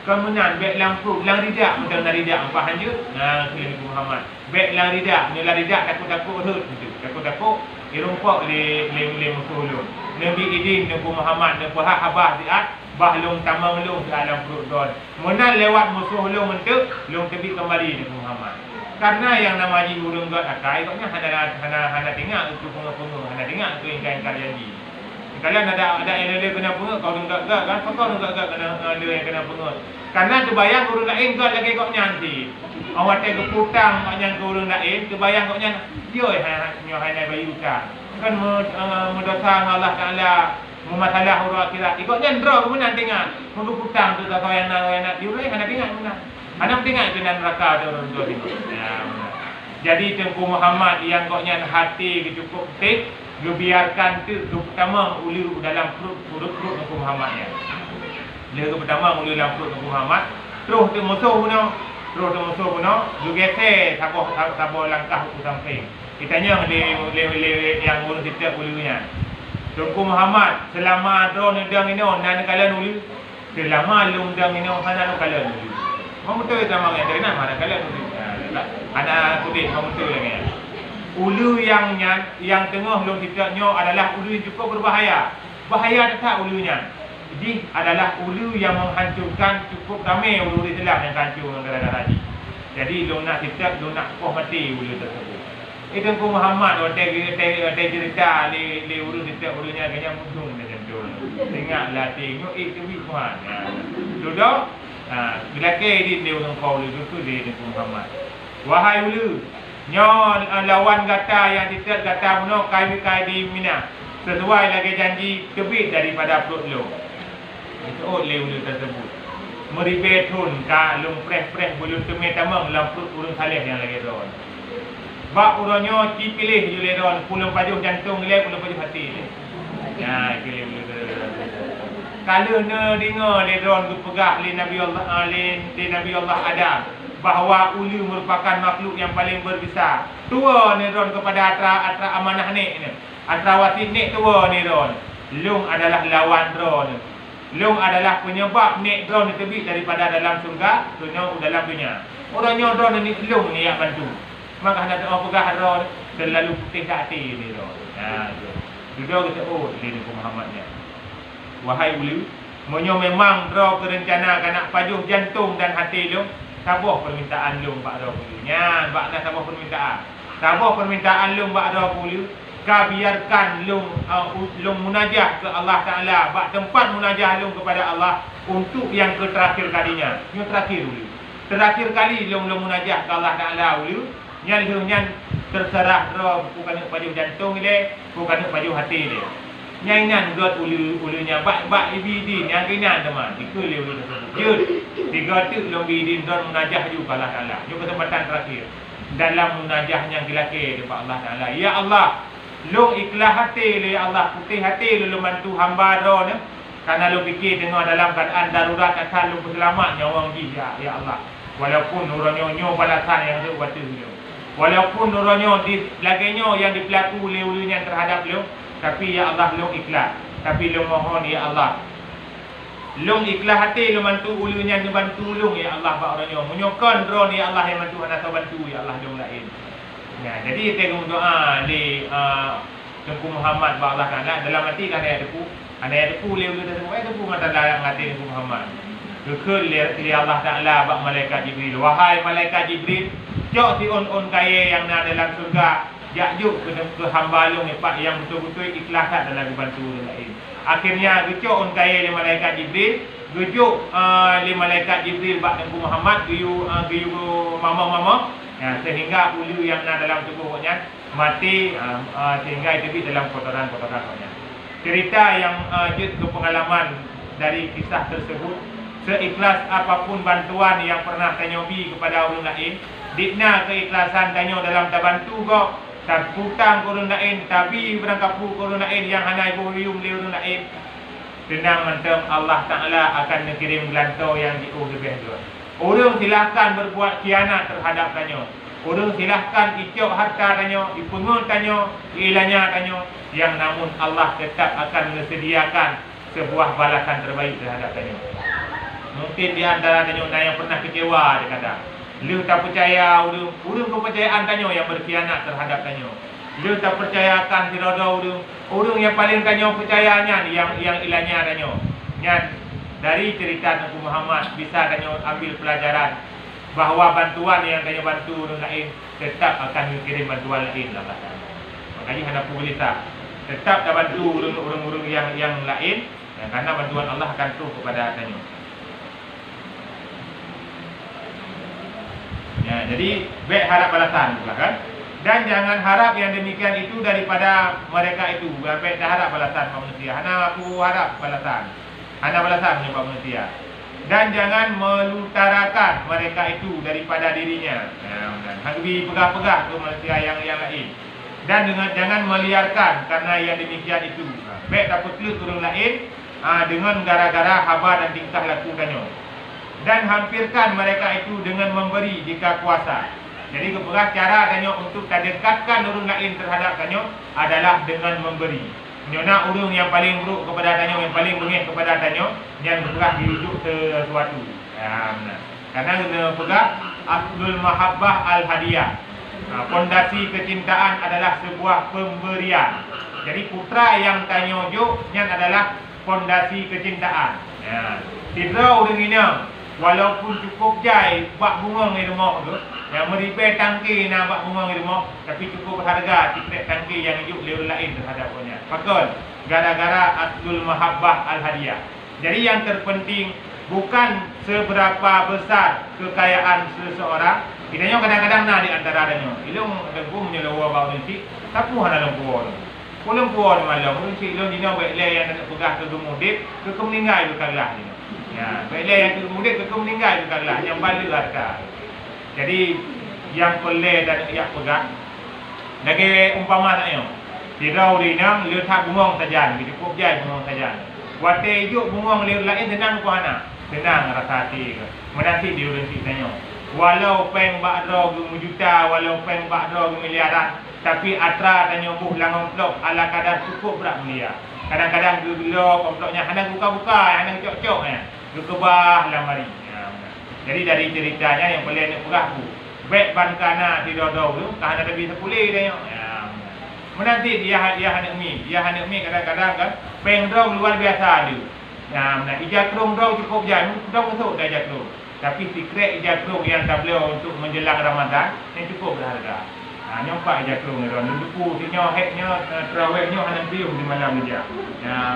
Kemudian baik lampu lang ridak macam ridak faham je. Nah keliling Muhammad. Baik lang ridak, nyala ridak takut-takut hut gitu. Takut-takut irumpak le musuh lu. Nabi idin Nabi Muhammad ne fahah habah diat bah long tamang long dalam perut don. Menal lewat musuh lu mentek long tebi kembali Nabi Muhammad. Karena yang nama ji urang gat akai koknya hana tengok itu pengu-pengu, hana tengok itu ingkar janji. Kalian ada yang kena pengut kau enggak kan? Kau enggak kena ada yang kena pengut. Karena terbayang urang lain enggak lagi kau nyanti. Awak teh keputang maknya urang lain, terbayang kau nyan dia hai bayi utang. Kan mendosa Allah Taala, memasalah urang akhirat. Ikutnya draw kemudian tengok. Mengeputang tu tak kau yang nak diurai kena tengok mana. Anak tengok ke neraka ada orang tua ni. Ya. Jadi Tengku Muhammad yang kau nyan hati cukup tik dia biarkan tu pertama ulu dalam perut Tengku Muhammad ya. Dia pertama ulu dalam perut Tengku Muhammad. Terus tu musuh puno, dia geser sabar langkah ke samping. Kitanya yang urus setiap ulunya. Tengku Muhammad selama drone dang ini nan kalian ulu. Selama lu dang ini sana kalian ulu. Mau betul sama yang dari mana kalian ulu. Ada kudit mau betul lagi. Ulu yang tengah long tidaknya adalah ulu yang cukup berbahaya. Bahaya tak ulunya. Jadi adalah ulu yang menghancurkan cukup ramai ulu Islam yang hancur negara haji. Jadi long nak tidak long nak koh mati ulu tersebut. Itu Tengku Muhammad cerita le ulu tidak ulunya kaya mudung macam tu. Tengoklah tengok itu Tuhan. Sudah bila ke di orang kau ulu tu dia Tengku Muhammad. Wahai ulu nyo lawan gata yang tidak gata muno kai di Mina sesuai lagi janji terbit daripada perut lo itu oleh ulu tersebut meribetun ka lung preh belum teme tamang lam perut urang saleh yang lagi ron bak uranyo ci pilih jule ron pulang pajuh jantung le pulang pajuh hati le ya pilih ulu kalau ne dengar le ron pegah le Nabi Allah Nabi Allah Adam bahawa ulu merupakan makhluk yang paling berbisa. Tua ni ron kepada atra amanah ni. Atra wasit ni tua ni ron. Long adalah lawan ron. Long adalah penyebab ni ron terbit daripada dalam surga ke dalam dunia. Orangnya ron ni long ni yang bantu. Maka hendak orang pegah ron terlalu putih hati ni ron. Duduk kita ini Muhammadnya. Wahai ulu, menyo memang ron kerencana nak pajuh jantung dan hati long. Sabar permintaan lu Pak Rasul. Nya, bak dah sabar permintaan. Sabar permintaan lu Pak Rasul. Ka biarkan lu munajah ke Allah Taala, bak tempat munajah lu kepada Allah untuk yang terakhir kalinya. Yang terakhir dulu. Terakhir kali lu munajah ke Allah Taala dulu. Nya terserah roh bukan pada jantung dia, bukan pada hati dia. Nyainan got ulunya bak ibidin yang kena teman. Itu le ulu tersebut. Jud tiga tu long bidin don munajah juga Allah Taala. Juga kesempatan terakhir dalam munajahnya kilake kepada Allah Taala. Ya Allah, long ikhlas hati le ya Allah, putih hati lu bantu hamba ro ne. Karena lu fikir tengah dalam keadaan darurat asal lu selamat nyawang ji ya Allah. Walaupun nuranyo balasan yang tu buat tu. Walaupun nuranyo di laganya yang dipelaku le ulunya terhadap lu, tapi ya Allah lu ikhlas. Tapi lu mohon ya Allah, Long ikhlas hati lu bantu ulunya lu bantu long ya Allah ba orangnya. Menyokon drone ya Allah yang bantu hana bantu ya Allah dong lain. Ya, jadi tengok doa di Tengku Muhammad ba Allah Taala dalam hati kan ada depu. Ada depu leu dah depu mata dalam hati Tengku Muhammad. Kekul li Allah Taala ba malaikat Jibril. Wahai malaikat Jibril, jok si on kaya yang ada dalam surga. Jakjuk ke hamba lu ni pak yang betul-betul ikhlas dalam bantu orang lain. Akhirnya gecok on kaya li malaikat Jibril, gejuk li malaikat Jibril bak Nabi Muhammad geyu mama-mama ya, sehingga ulu yang ada dalam tubuhnya mati sehingga itu dalam kotoran-kotorannya. Cerita yang ke pengalaman dari kisah tersebut, seikhlas apapun bantuan yang pernah tanyobi kepada orang lain, dikna keikhlasan tanyo dalam tabantu kok tak hutang korun lain, tapi berangkat korun lain yang hanai bohrium liurun lain. Tenang mantap Allah Ta'ala akan mengirim gelantau yang diuh lebih dua. Orang silahkan berbuat khianat terhadap tanyo. Orang silahkan icok harta tanyo, ipungun tanyo, ilanya tanyo. Yang namun Allah tetap akan menyediakan sebuah balasan terbaik terhadap tanyo. Mungkin di antara tanyo yang pernah kecewa dia kata, lu tak percaya urung kepercayaan tanyo yang berkhianat terhadap tanyo. Lu tak percayakan si rodo urung yang paling tanyo percayanya yang ilahnya tanyo. Yang dari cerita Nabi Muhammad bisa tanyo ambil pelajaran bahawa bantuan yang tanyo bantu orang lain tetap akan mengirim bantuan lain lah. Makanya hendak boleh tak tetap dah bantu urung-urung yang lain ya, karena bantuan Allah akan turun kepada tanyo. Ya, jadi baik harap balasan pula kan. Dan jangan harap yang demikian itu daripada mereka itu. Baik dah harap balasan manusia. Hana aku harap balasan. Hana balasan menyebab manusia. Dan jangan melutarakan mereka itu daripada dirinya. Hangbi pegah-pegah tu manusia yang lain. Dan jangan meliarkan karena yang demikian itu. Baik tak putus orang lain dengan gara-gara haba dan tingkah laku kanyo. Dan hampirkan mereka itu dengan memberi jika kuasa. Jadi keberat cara tanyo untuk dekatkan orang lain terhadap tanyo adalah dengan memberi. Nyona urung yang paling buruk kepada tanyo, yang paling bengih kepada tanyo, yang bergerak dirujuk sesuatu. Ya, benar. Karena kita pegang Aslul Mahabbah Al-Hadiyah. Pondasi kecintaan adalah sebuah pemberian. Jadi putra yang tanyo joknya adalah pondasi kecintaan. Ya. Tidak urung ini walaupun cukup jai bak bunga di rumah tu, yang meribe tangki nak bak bunga di rumah, tapi cukup harga tiket tangki yang hidup lewat lain terhadapnya. Fakul gara-gara Aslul Mahabbah Al-Hadiyah. Jadi yang terpenting bukan seberapa besar kekayaan seseorang. Kita kadang-kadang nak di antara danyo. Ilung lempu menyelawa bau nanti, tapi hana lempu. Pulang puan malam, si ilung dina baik le yang nak pegah ke mudik, ke meninggal bukanlah dia. Ya, baiklah yang kemudian ke meninggal bukanlah yang balik harta. Jadi yang pelai dan yang pegang lagi umpama naknya. Tirau dinang liur tak bungong saja, cukup jai bungong saja. Wate ijuk bungong liur lain tenang ku anak. Tenang rasa hati. Menanti dia urang tanya. Walau peng bakro juta, walau peng bakro miliaran, tapi atra tanya buh langong plok ala kadar cukup berak miliar. Kadang-kadang gelo komploknya hendak buka-buka, hendak cok-cok ya. Kekebah lamari. Ya, jadi dari ceritanya yang boleh nak perahu. Baik bankana di dodo tu, kahana lebih sepulih dia. Ya. Menanti dia hendak mi kadang-kadang kan pengdraw luar biasa dia. Ya, nak ijakrung draw cukup jam, draw masuk dah ijakrung. Tapi secret ijakrung yang tablo untuk menjelang Ramadan yang cukup berharga. Nyompak ijakrung ni orang duku sinyo heknya terawihnya hanya bium di malam dia.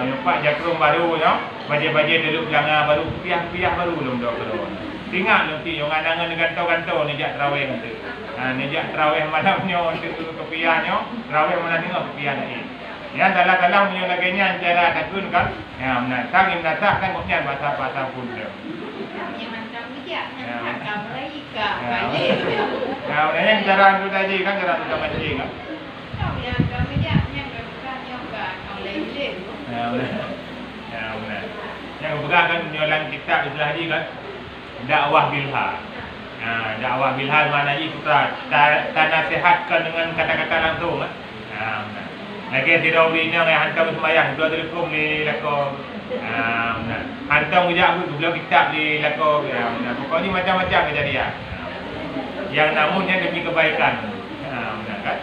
Nyompak ijakrung baru nya, baje-baje dulu belanga baru piah-piah baru belum dah keluar. Ingat nanti yang andangan gantau-gantau ni jak terawih nanti. Ni jak terawih malamnya untuk kepiahnya, terawih malam tengok kepiah lain. Ya dalam-dalam punya laginya cara takun kan. Ya benar. Tangim nasah kan mungkin bahasa-bahasa pun dia. Nah, yang cara tu tadi kan cara tu macam kan. Yang kami yang bukan kau lele. Ya benar. Yang bukan kan menyolang kitab Islam haji kan. Dakwah bilhal. Dakwah bilhal maknanya kita nasihatkan dengan kata-kata langsung kan. Benar. Lagi tidak boleh yang hantar sembahyang dua telefon ni laku. Benar. Hantar Tentang ujak aku belum kitab di laku. Pokoknya macam-macam kejadian. Yang namunnya demi kebaikan. Benar kan?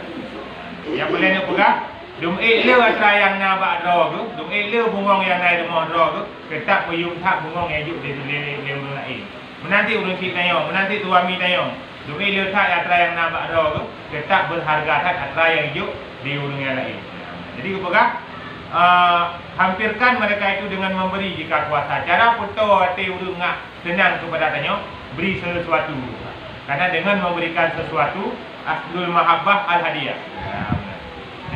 Yang boleh nak pegang, dum le atra yang na ba ro tu, dum le bungong yang naik rumah ro tu, ketak puyung tak bungong yang juk di le urang lain. Menanti urang cik tayong, menanti suami tayong. Dum le tak atra yang na ba ro tu, ketak berharga tak atra yang juk di urang yang lain. Jadi aku pegang hampirkan mereka itu dengan memberi jika kuasa. Cara foto hati urang ngak senang kepada tayong, beri sesuatu. Karena dengan memberikan sesuatu, aslul mahabbah al-hadiah.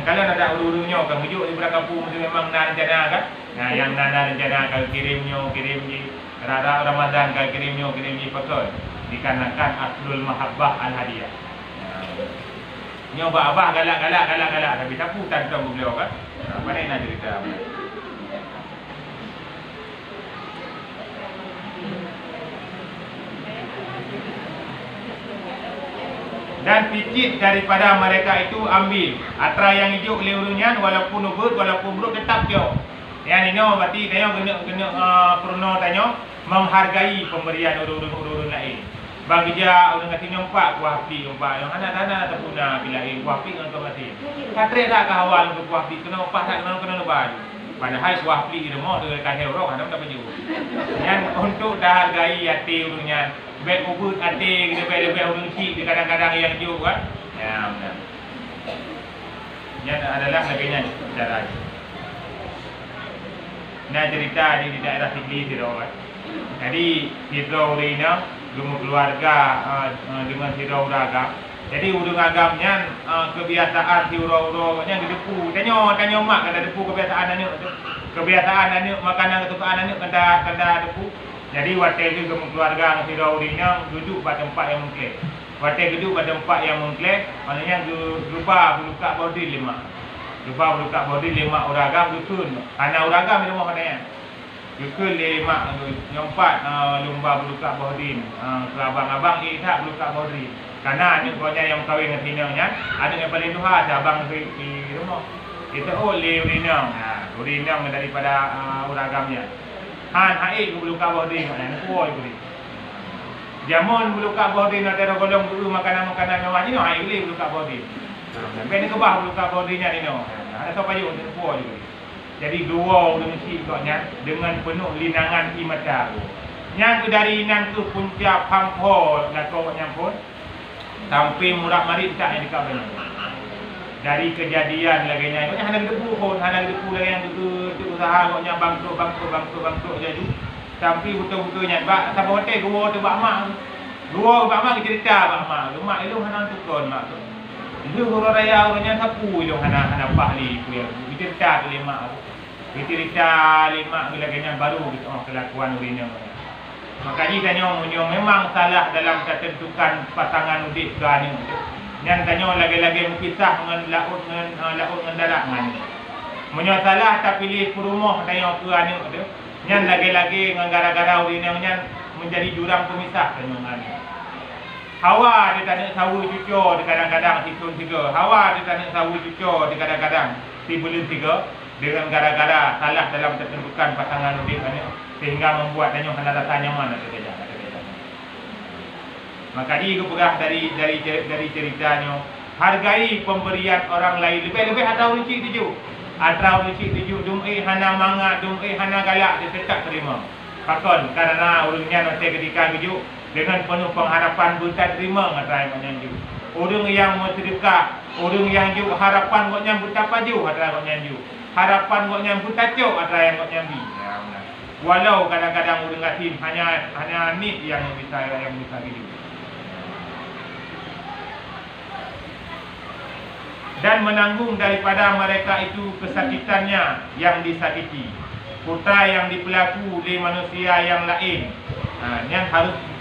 Kalau ada uru-urunya, kan ujuk di belakang kampung mesti memang nak rencana kan. Yang nak rencana kalau kirim je rara Ramadan kalau kirim je pakai. Dikarenakan aslul mahabbah al-hadiah. Nyoba abah galak tapi sapu tantang beliau kan. Mana nak cerita? Dan picit daripada mereka itu ambil atra yang hijau leurunyan walaupun ubud walaupun buruk tetap jauh. Yang ini berarti tanya kena perno tanya menghargai pemberian urun lain. Bagi dia orang kata nyompak kuah api nyompak yang anak-anak terpuna bila kuah api untuk mati. Katre dak ke awal untuk kuah api kena upah tak kena lebar. Padahal kuah api irmo dengan kahel roh ada tak baju. Yang untuk dah hargai hati urunnya baik ubud hati kita baik urun cik di kadang-kadang yang jauh kan. Ya benar. Yang adalah sebagainya cara. Nah cerita di daerah Sigli Sirau. Jadi Sirau Rina rumah keluarga dengan Sirau Raga. Jadi urung agamnya kebiasaan Sirau nya depu. Tanya mak kada depu kebiasaan anak tu. Kebiasaan anak makanan kesukaan anak kada depu. Jadi waktu itu kamu keluarga Sirau Rina duduk pada tempat yang mungkin. Waktu duduk pada tempat yang mungkin, maknanya lupa buka bodi 5. Lupa buka bodi 5 orang agam dukun. Anak orang agam di rumah katanya. Dukun 5 nyompat lumba buka bodi. Ke abang-abang tak buka bodi. Karena anak punya yang kahwin dengan Rina, anak yang paling tua abang di rumah. Itu oleh Rina. Rina daripada orang agamnya. Han haid buka bodi mana kuoi beri. Jamun buka bodi nak tero golong dulu makanan-makanan mewah ni haid boleh buka bodi. Ben ke bah buka bodinya ni no. Ada siapa je untuk kuoi beri. Jadi dua orang mesti koknya dengan penuh linangan imata. Yang dari nan tu puncak pangkol nak koknya pun sampai murah mari tak yang dekat benar. Dari kejadian lagi nya koknya hana debu lagi yang tu usaha koknya bangkrut jadi sampai betul-betulnya bak sampai hotel gua tu bak mak cerita bak mak itu hana tukon mak tu itu huru raya orangnya sapu itu hana pahli ku yang cerita tu lima cerita lima lagi nya baru kelakuan urinya makanya tanya memang salah dalam ketentukan pasangan udik gani yang tanya lagi-lagi mengisah dengan laut dengan darat dengan menyalah tak pilih perumah tanya ke anak tu. Yang lagi-lagi dengan gara-gara urina menjadi jurang pemisah tanya dengan Hawa dia tak nak sawu cucu di kadang-kadang si Tun 3. Hawa dia tak nak sawu cucu di kadang-kadang si Belun 3 dengan gara-gara salah dalam ketentukan pasangan udik anak sehingga membuat tanya kena rasa nyaman atau tidak. Maka dia berah dari ceritanya hargai pemberian orang lain lebih-lebih atau runcik tuju. Atau runcik tuju dumai hana manga dumai hana galak dia tetap terima. Pakon karena urungnya nanti ketika tuju dengan penuh pengharapan buta terima ngatai menyanju. Urung yang sedekah, urung yang ju harapan goknya buta paju atau menyanju. Harapan goknya buta cok atau yang goknya bi. Ya benar. Walau kadang-kadang urung ngatin hanya ni yang bisa gitu. Dan menanggung daripada mereka itu kesakitannya yang disakiti. Putra yang dipelaku oleh manusia yang lain. Yang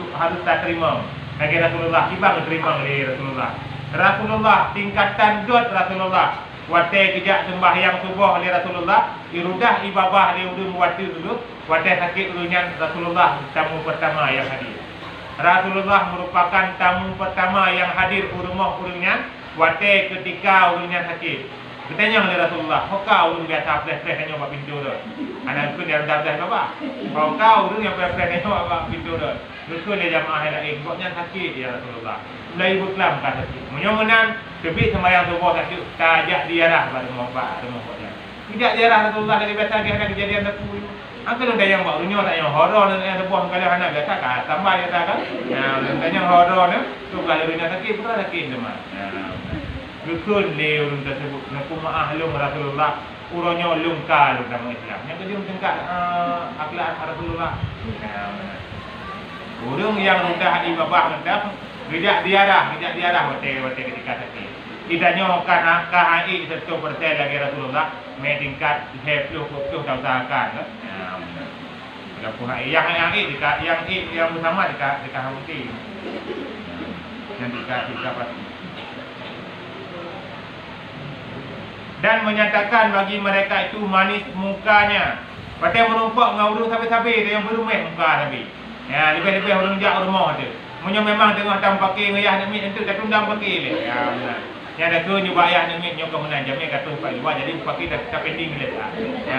harus tak terima. Bagi Rasulullah tiba terima oleh Rasulullah. Rasulullah tingkatan God Rasulullah. Watai kejak sembahyang subuh oleh Rasulullah, irudah ibadah dia udun waktu dulu. Watai sakit dulunya Rasulullah tamu pertama yang hadir. Rasulullah merupakan tamu pertama yang hadir ke rumah urungnya. Watai ketika urungnya sakit. Bertanya oleh Rasulullah, kau ulun biasa fresh-fresh tanya buat pintu tu. Anak pun dia dah apa? Kau ulun yang fresh-fresh tanya buat pintu tu. Betul dia jamaah lain, koknya sakit ya Rasulullah. Mulai berkelam kata sakit. Menyomenan kebit sembahyang subuh sakit, tajak diarah pada rumah koknya. Tidak diarah Rasulullah dari biasa dia ada kejadian tu. Angkat lu yang baru nyonya tak yang horor dan yang sebuah kali anak biasa kan tambah ya tak kan. Nah, tanya horor tu kalau dunia sakit betul sakit demam. Betul dia ulun tersebut naku ma'ahlum Rasulullah uronya lungka lu dalam Islam. Yang kedua tengkak akhlak Rasulullah. Urung yang rendah ibabah rendah tidak diarah wate ketika sakit. Tidaknya KHI 100% lagi Rasulullah meningkat 20% usahakan. Walaupun yang bersama dekat Hamuti. Yang dekat pasti. Dan menyatakan bagi mereka itu manis mukanya. Pasal menumpak dengan urung sabi-sabi dia yang berumeh muka sabi. Ya, lebih-lebih urung jak rumah tu. Munyo memang tengah tam pakai ngayah demit entu tak tundang pakai le. Ya benar. Yang ada tu nyoba ayah demit nyoba menang jamnya kata pak luar jadi pakai tak pending le tak. Ya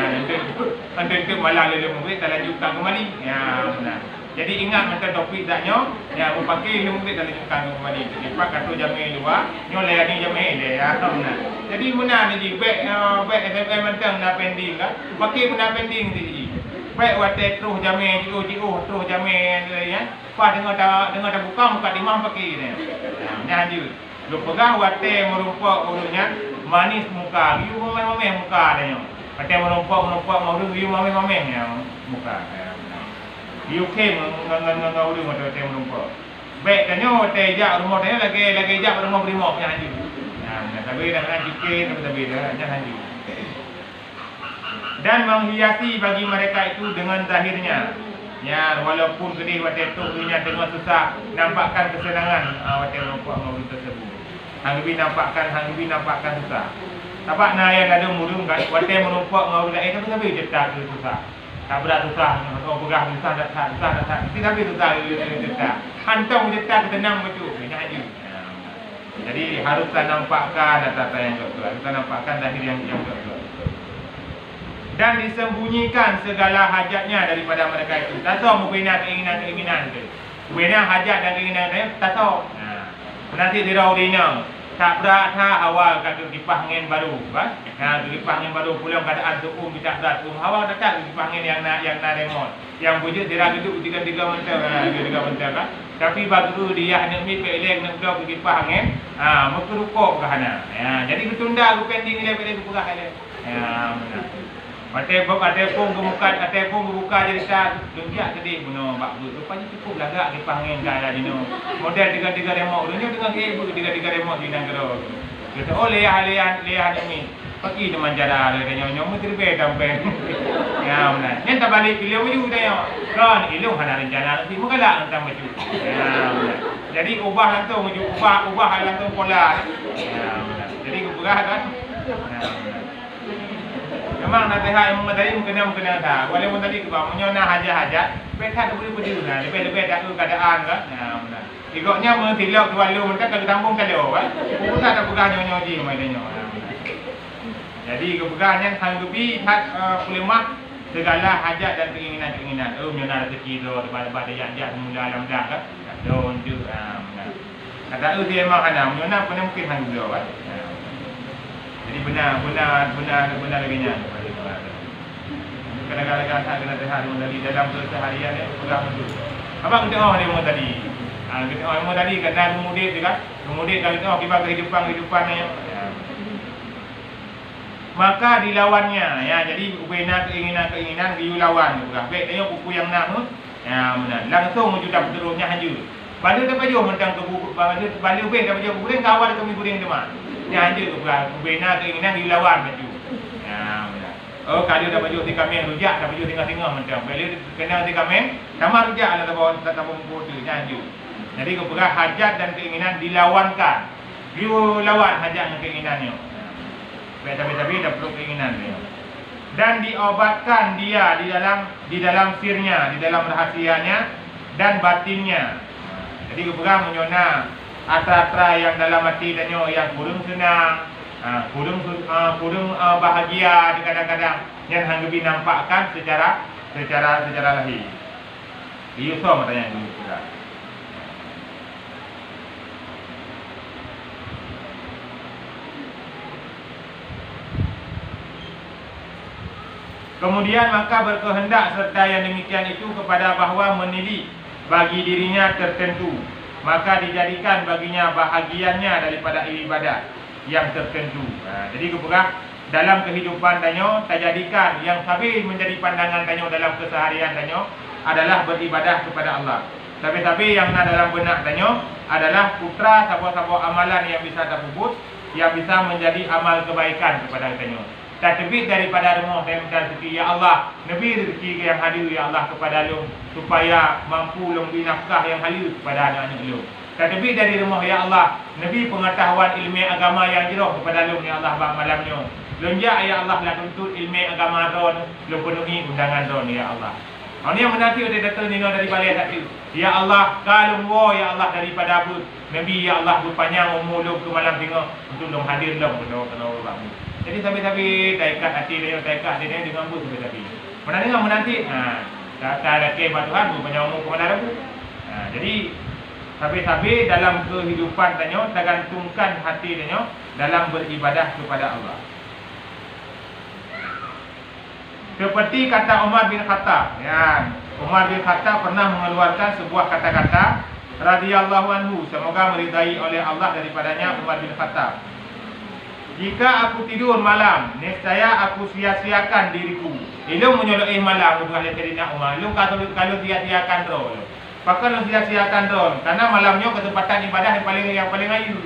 nanti malah le murid tak lanjutkan kembali. Ya benar. Jadi ingat macam topik taknya, ya pakai ilmu kita dalam kan kembali. Jadi pak kata jamnya luar, nyo le ni jamnya le ya benar. Jadi mana ni baik SFM mentang nak pending kan? Pakai guna pending ni. Baik wate terus jamnya jiu terus jamnya ya. Pak dengar dah buka muka dimah pakai ni. Jangan dia. Lu pegang wate merumpak urutnya manis muka, you mameh muka dia. Wate merumpak urut you mameh yang muka. You came dengan urut motor wate merumpak. Baik tanya wate jak rumah dia lagi jak rumah primo jangan dia. Nah, tapi dengan sikit tapi dah jangan dia. Dan menghiasi bagi mereka itu dengan zahirnya. Ya, walaupun kedih wate tu punya tengah susah nampakkan kesenangan wate merumpak urut tersebut. Hangbi nampakkan susah. Tapak na yang ada murung kat wate menumpak ngau dak itu tapi cetak susah. Tak berat susah, kau pegang susah dak susah. Tapi susah cetak. Hantong cetak tenang betul. Jangan je. Jadi haruslah nampakkan data yang betul. Haruslah nampakkan zahir yang betul. Dan disembunyikan segala hajatnya daripada mereka itu. Tak tahu membina keinginan tu. Membina hajat dan keinginan dia tak tahu. Nanti dirau dina tak berata awal kat kipas angin baru kan. Kipas angin baru pulang keadaan tu kita dah awal datang kipas angin yang remote. Yang wujud dia duduk 3 mental kan. Tapi baru dia nak mi pelek nak duduk kipas angin, muka rukuk ke sana. Ya, jadi ketunda aku pending dia pelek perah dia. Ya, benar. Ada pun kebuka jadi tak tunjuk tadi benar bak rupanya cukup lagak kipas angin gaya dino. Model 3 remote dunia dengan kebul 3 remote di negara. Kata leah ini. Pergi teman jara dia nyonya mesti lebih sampai. Ya benar. Yang tak balik beliau itu dia. Kan ilmu hana rencana nanti mengalak tentang baju. Ya benar. Jadi ubah langsung ubah langsung pola. Ya benar. Jadi ubah kan. Ya benar. Memang nak lihat yang tadi kena dah. Walaupun tadi kau menyona haja-haja, betul boleh berdiri. Lebih dah keadaan kan. Ya benar. Igoknya mentilok dua lu mentang ke tampung kalau kan. Bukan ada pegang nyonya ji mainnya. Jadi kepegangan hanggupi hak ulama segala hajat dan keinginan. Menyona rezeki tu pada yang mula alam dah kan. Don tu benar. Kata dia memang ada menyona pun mungkin hanggup kan. Jadi benar lagi nya. Kadang-kadang tak kena terhad dari dalam keseharian dia pegang tu. Apa kita dia mau tadi? Kita mau tadi kena kemudian juga. Kemudian kalau kita kehidupan yang maka dilawannya ya. Jadi ubena keinginan dilawan juga. Baik tengok buku yang nama. Ya benar. Langsung menjudah terusnya haju. Balik dapat jauh mentang ke buku balik ubeh dapat jauh bulan kawal kami bulan demak. Ya haju ubena keinginan dilawan baju. Ya benar. Oh kalau dapat jauh di kami rujak dapat jauh tengah-tengah mentang. Balik kena di kami sama rujak lah tak buku tu haju. Jadi keperah hajat dan keinginan dilawankan. Dilawan hajat dan keinginannya. Tapi dah perlu keinginan dia. Dan diobatkan dia di dalam sirnya, di dalam rahasianya dan batinnya. Jadi keperah menyona atra-atra yang dalam hati tanya yang burung senang, Kudung bahagia di kadang-kadang yang hang gebi nampakkan secara lahir. Iyo so matanya dulu juga. Kemudian maka berkehendak serta yang demikian itu kepada bahawa menili bagi dirinya tertentu, maka dijadikan baginya bahagiannya daripada ibadah yang tertentu. Jadi kemudian dalam kehidupan tanyo terjadikan yang sabi menjadi pandangan tanyo dalam keseharian tanyo adalah beribadah kepada Allah. Tapi yang dalam benak tanyo adalah putra sabo-sabo amalan yang bisa terbubut, yang bisa menjadi amal kebaikan kepada tanyo. Tak terbit daripada remah dan rezeki, ya Allah, nabi rezeki yang hadir ya Allah kepada lu supaya mampu lu beri nafkah yang hadir kepada anak-anak lu. Tak terbit dari remah ya Allah, nabi pengetahuan ilmu agama yang jeroh kepada lu ya Allah bang malamnya. Lonjak ya Allah lah tuntut ilmu agama ron, lu penuhi undangan ron ya Allah. Ini yang menanti ada datang nino dari balai tadi. Ya Allah, kalau wo ya Allah daripada abud nabi ya Allah berpanjang umur lu ke malam tengok untuk lu hadir lu kena orang. Jadi sabi-sabi taikat hati dia, taikat dia dengan bu sabi-sabi. Mana dengar menanti, tak ada ke Tuhan bu banyak umur kemana bu. Jadi sabi-sabi dalam kehidupan tanyo tergantungkan hati tanyo dalam beribadah kepada Allah. Seperti kata Umar bin Khattab, ya. Umar bin Khattab pernah mengeluarkan sebuah kata-kata radhiyallahu anhu, semoga meridai oleh Allah daripadanya Umar bin Khattab. Jika aku tidur malam, nescaya aku sia-siakan diriku. Ilmu menyolok malam untuk ahli Sayyidina Umar. Ilmu kalau sia-siakan roh. Bahkan lu sia-siakan roh. Karena malamnya kesempatan ibadah yang paling ayu.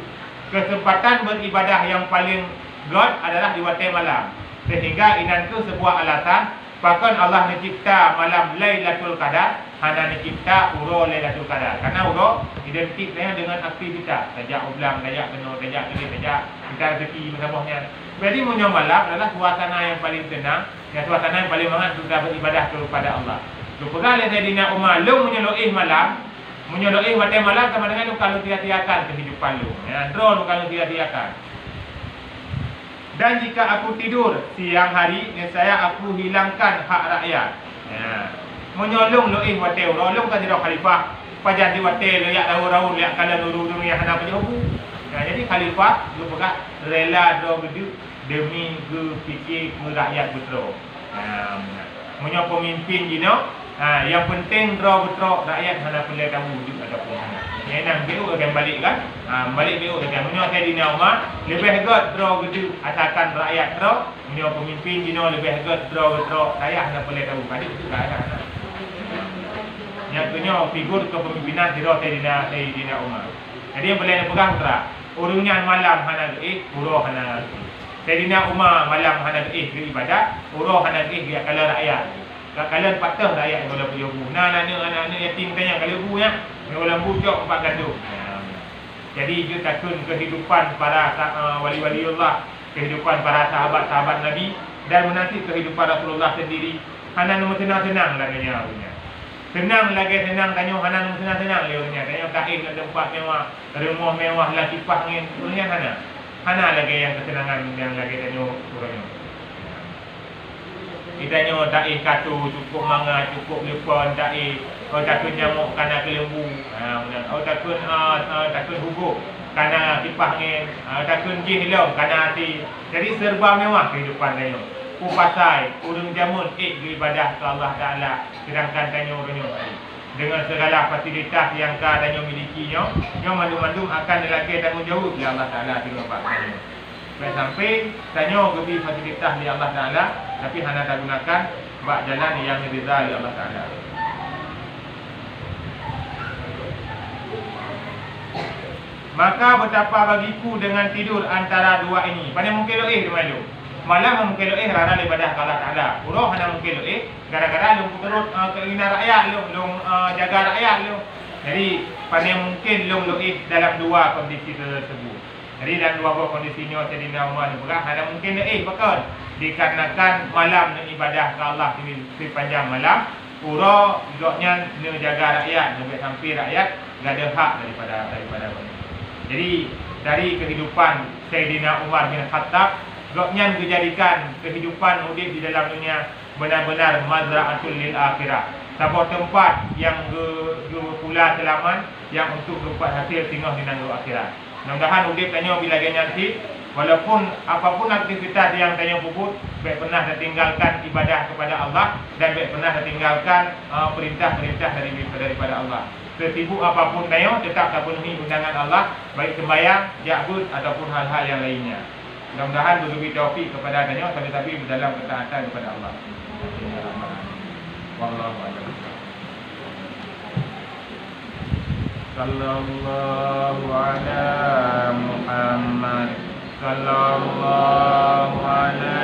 Kesempatan beribadah yang paling god adalah di waktu malam. Sehingga ini itu sebuah alasan. Bahkan Allah mencipta malam Lailatul Qadar, hanya mencipta uro Lailatul Qadar. Karena uro identik dengan aktivitas, tajak ublang, tajak penuh, tajak kering, tajak kita rezeki bersamanya. Jadi munyo malam adalah suasana yang paling tenang, suasana yang paling hangat untuk beribadah kepada Allah. Lupa oleh Sayyidina Umar, lu menyeloi malam, menyeloi waktu malam sama dengan lu kalau sia-siakan kehidupan lu. Ya, draw lu kalau sia-siakan. Dan jika aku tidur siang hari, nescaya aku hilangkan hak rakyat. Ya. Menyolong loih wate rolong kan tidak khalifah. Pajan di wate liak rawu-rawu liak kala nuru-nuru yang hana penyobu. Ya, jadi khalifah lu pegat rela do gede demi ke fikir ke rakyat betul. Ya. Menyo pemimpin jino, yang penting draw betul rakyat hana pelai tahu wujud ataupun hana. Ya nang BU akan balik kan? Balik BU akan menyo Sayyidina Umar lebih god draw gede asalkan rakyat draw, menyo pemimpin jino lebih god draw betul rakyat hana pelai tahu kan itu keadaan. Yang punya figur kepemimpinan tidak Sayyidina Umar. Jadi yang boleh pegang terah. Urungnya malam hana uroh hana. Sayyidina Umar malam hana ibadah, uroh hana dia kala rakyat. Kalian patah rakyat yang boleh beribu. Anak-anak yatim tanya kalau ibu ya, yang boleh bujuk empat gaduh. Jadi itu takun kehidupan para wali-wali Allah, kehidupan para sahabat-sahabat Nabi dan menanti kehidupan Rasulullah sendiri. Hana nombor senang-senang lah dunia. Senang lagi senang tanyo hana nombor senang-senang leonya. Tanyo kain nak tempat mewah, rumah mewah, lagi kipas angin, dunia hana. Hana lagi yang kesenangan yang lagi tanyo kurangnya. Kita nyo tak katu cukup manga cukup lepon tak takut nyamuk kana kelembu takut huguk kana kipas angin takut jin hilang kana hati. Jadi serba mewah kehidupan tanyo. Kupasai urung jamun ibadah ke Allah Taala sedangkan tanyo tanyo dengan segala fasilitas yang tanyo milikinya nyo mandum-mandum akan lelaki tanggungjawab di Allah Taala tengok pak tanyo. Sampai tanyo gebi fasilitas di Allah Taala tapi hanya tak gunakan bak jalan yang diridai Allah Taala. Maka betapa bagiku dengan tidur antara dua ini. Pada mungkin loih malu. Malam mungkin loih rara ibadah ke Allah Taala. Uroh hanya mungkin loih gara-gara lu turut keinginan rakyat lu jaga rakyat lu. Jadi pada mungkin lu loih dalam dua kondisi tersebut. Jadi dalam dua kondisinya Sayyidina Umar ni pula ada mungkin bakal dikarenakan malam ni ibadah ke Allah di panjang malam, uro juganya ni jaga rakyat, sampai sampai rakyat enggak ada hak daripada. Jadi dari kehidupan Sayyidina Umar bin Khattab, goknya dijadikan kehidupan hidup di dalam dunia benar-benar mazra'atul lil akhirah. Sebuah tempat yang pula selaman yang untuk dapat hasil tinggal di nanggu akhirat. Mudah-mudahan hidup tanya bila dia nanti, walaupun apapun aktivitas yang tanya puput, baik pernah tertinggalkan ibadah kepada Allah dan baik pernah tertinggalkan perintah-perintah daripada Allah. Sesibuk apapun tanya tetap terpenuhi undangan Allah, baik sembahyang, ya'bud ataupun hal-hal yang lainnya. Mudah-mudahan berbagi taufik kepada tanya sambil-sambil dalam ketaatan kepada Allah. Wallahu a'lam. Sallallahu ala Muhammad. Sallallahu ala